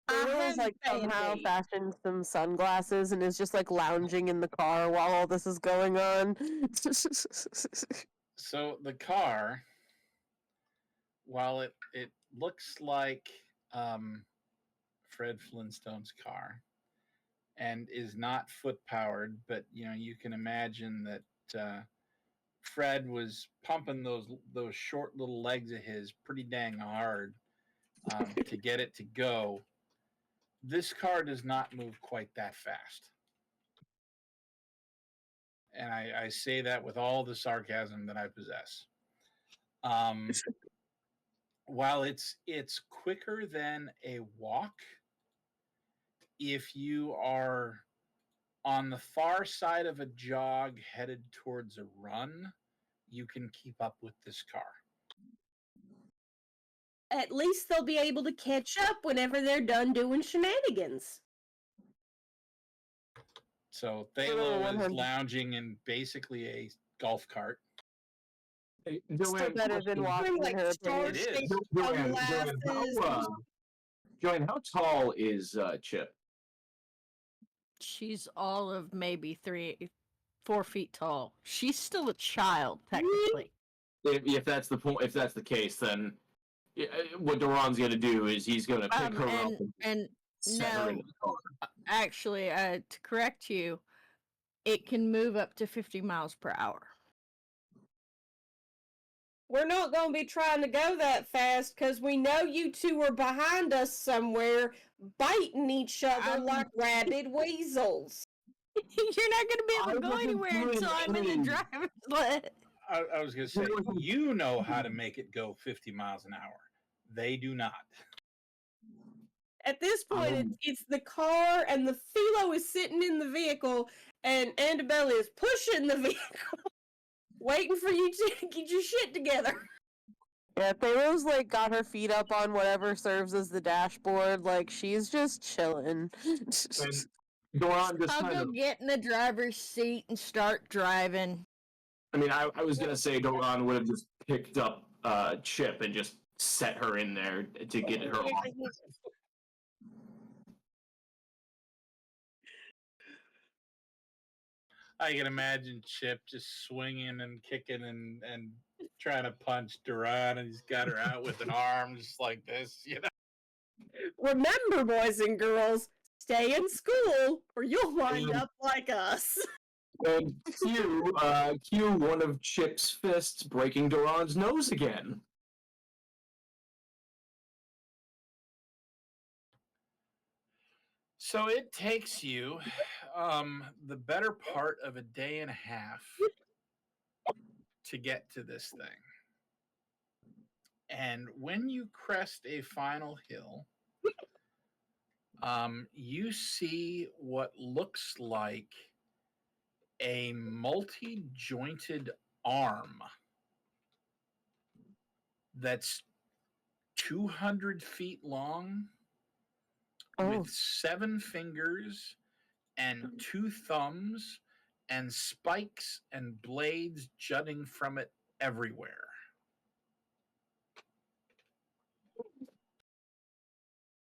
Phalo's like somehow fashioned some sunglasses and is just like lounging in the car while all this is going on. So the car, while it looks like Fred Flintstone's car, and is not foot powered, but you can imagine that Fred was pumping those short little legs of his pretty dang hard to get it to go. This car does not move quite that fast. And I say that with all the sarcasm that I possess. While it's quicker than a walk, if you are on the far side of a jog headed towards a run, you can keep up with this car. At least they'll be able to catch up whenever they're done doing shenanigans. So Thalo is lounging in basically a golf cart. Hey, Still better than walking in her opinion. It is. Joanne, how tall is Chip? She's all of maybe 4 feet tall. She's still a child, technically. If that's the point, if that's the case, then what Doran's gonna do is he's gonna pick her up and set her in the car. Actually, to correct you, it can move up to 50 miles per hour. We're not going to be trying to go that fast because we know you two are behind us somewhere, biting each other like rabid weasels. You're not going to be able to go anywhere until I'm in the driver's seat. I was going to say, you know how to make it go 50 miles an hour. They do not. At this point, it's the car, and the Philo is sitting in the vehicle, and Annabelle is pushing the vehicle, waiting for you to get your shit together. Yeah, Phalo's like got her feet up on whatever serves as the dashboard. Like she's just chilling. Doran just I'll go get in the driver's seat and start driving. I mean, I was gonna say Doran would have just picked up Chip and just set her in there to get her off. I can imagine Chip just swinging and kicking and trying to punch Duran, and he's got her out with an arm just like this, Remember, boys and girls, stay in school or you'll wind up like us. And cue one of Chip's fists breaking Doran's nose again. So it takes you the better part of a day and a half to get to this thing. And when you crest a final hill, you see what looks like a multi-jointed arm that's 200 feet long with 7 fingers and 2 thumbs and spikes and blades jutting from it everywhere.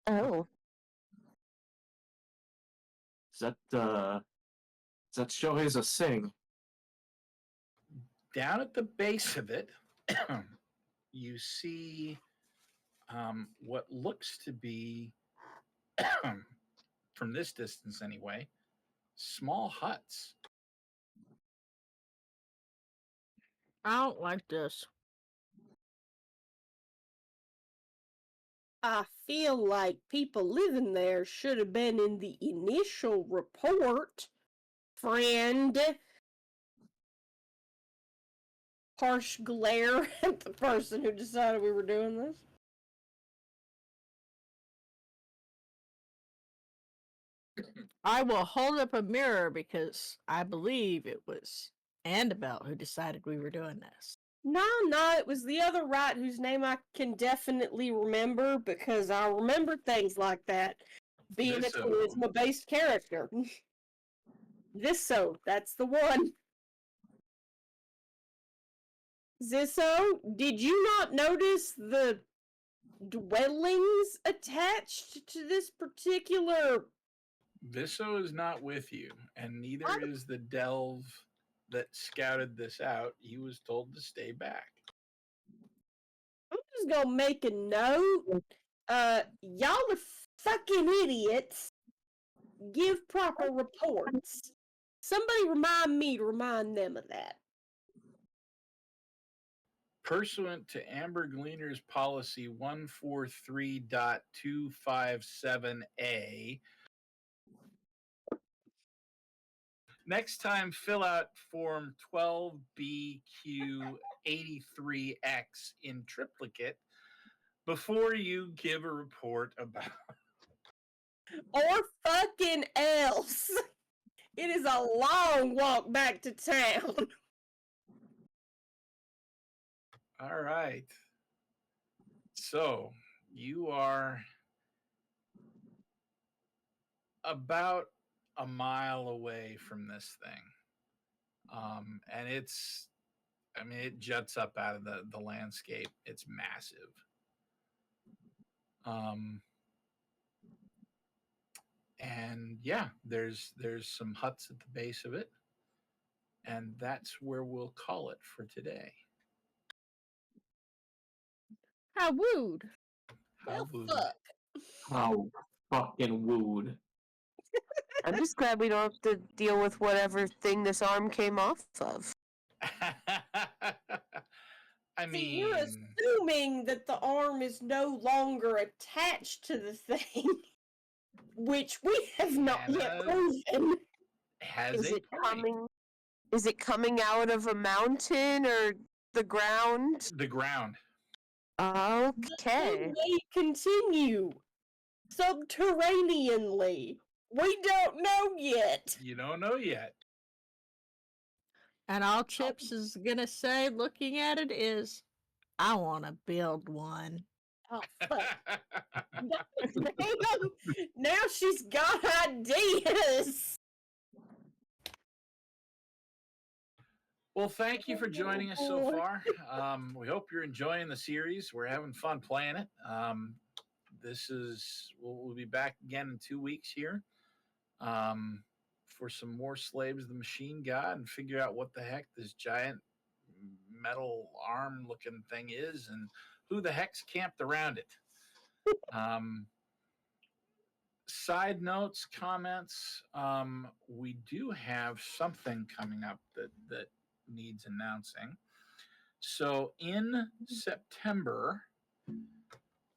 Oh. Is that Shohei's a sing? Down at the base of it, you see what looks to be, from this distance anyway, small huts. I don't like this. I feel like people living there should have been in the initial report, friend. Harsh glare at the person who decided we were doing this. I will hold up a mirror because I believe it was Annabelle who decided we were doing this. No, it was the other rat whose name I can definitely remember because I remember things like that. Being a Visso. charisma-based character. Visso, that's the one. Zisso, did you not notice the dwellings attached to this particular... Visso is not with you, and neither is the delve that scouted this out. He was told to stay back. I'm just gonna make a note. Y'all are fucking idiots. Give proper reports. Somebody remind me to remind them of that. Pursuant to Amber Gleaner's policy 143.257A, next time fill out form 12BQ83X in triplicate before you give a report about. Or fucking else. It is a long walk back to town. All right. So you are about a mile away from this thing. And it juts up out of the landscape. It's massive. And yeah, there's some huts at the base of it. And that's where we'll call it for today. How wooed. How wooed. Fuck. How fucking wooed. I'm just glad we don't have to deal with whatever thing this arm came off of. I See, you're mean, assuming that the arm is no longer attached to the thing, which we have not yet Hannah proven. has Is a it point. coming? Is it coming out of a mountain or the ground? The ground. Okay. It may continue subterraneanly. We don't know yet. You don't know yet. And all Chips is gonna say, looking at it, is, I want to build one. Oh, fuck. Damn. Now she's got ideas. Well, thank you for joining us so far. We hope you're enjoying the series. We're having fun playing it. We'll be back again in 2 weeks here for some more Slaves of the Machine God and figure out what the heck this giant metal arm looking thing is and who the heck's camped around it. Side notes, comments. We do have something coming up that needs announcing. So in September,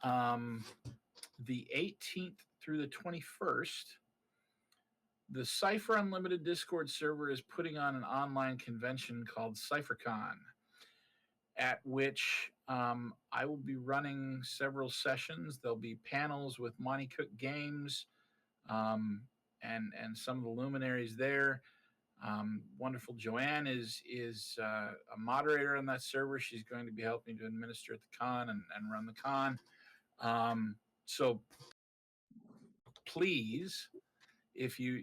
the 18th through the 21st, the Cypher Unlimited Discord server is putting on an online convention called CypherCon, at which I will be running several sessions. There'll be panels with Monty Cook Games and some of the luminaries there. Wonderful Joanne is a moderator on that server. She's going to be helping to administer at the con and run the con. So please, if you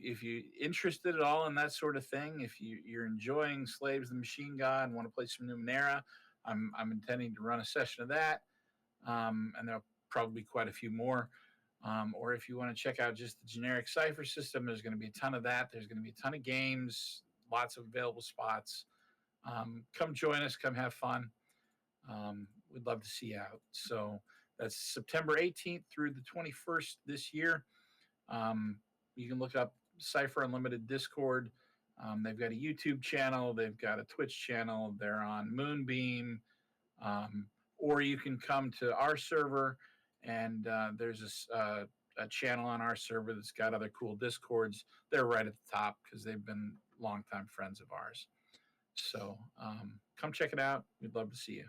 interested at all in that sort of thing, if you're enjoying Slaves of the Machine God and want to play some Numenera, I'm intending to run a session of that, and there'll probably be quite a few more. Or if you want to check out just the generic cipher system, there's going to be a ton of that. There's going to be a ton of games, lots of available spots. Come join us. Come have fun. We'd love to see you out. So that's September 18th through the 21st this year. You can look up Cypher Unlimited Discord. They've got a YouTube channel. They've got a Twitch channel. They're on Moonbeam. Or you can come to our server, and there's a channel on our server that's got other cool Discords. They're right at the top because they've been longtime friends of ours. So come check it out. We'd love to see you.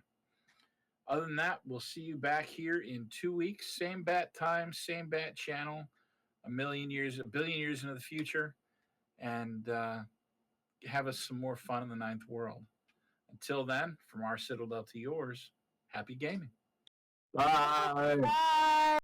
Other than that, we'll see you back here in 2 weeks. Same bat time, same bat channel. A billion years into the future, and have us some more fun in the ninth world. Until then, from our Citadel to yours, happy gaming. Bye. Bye.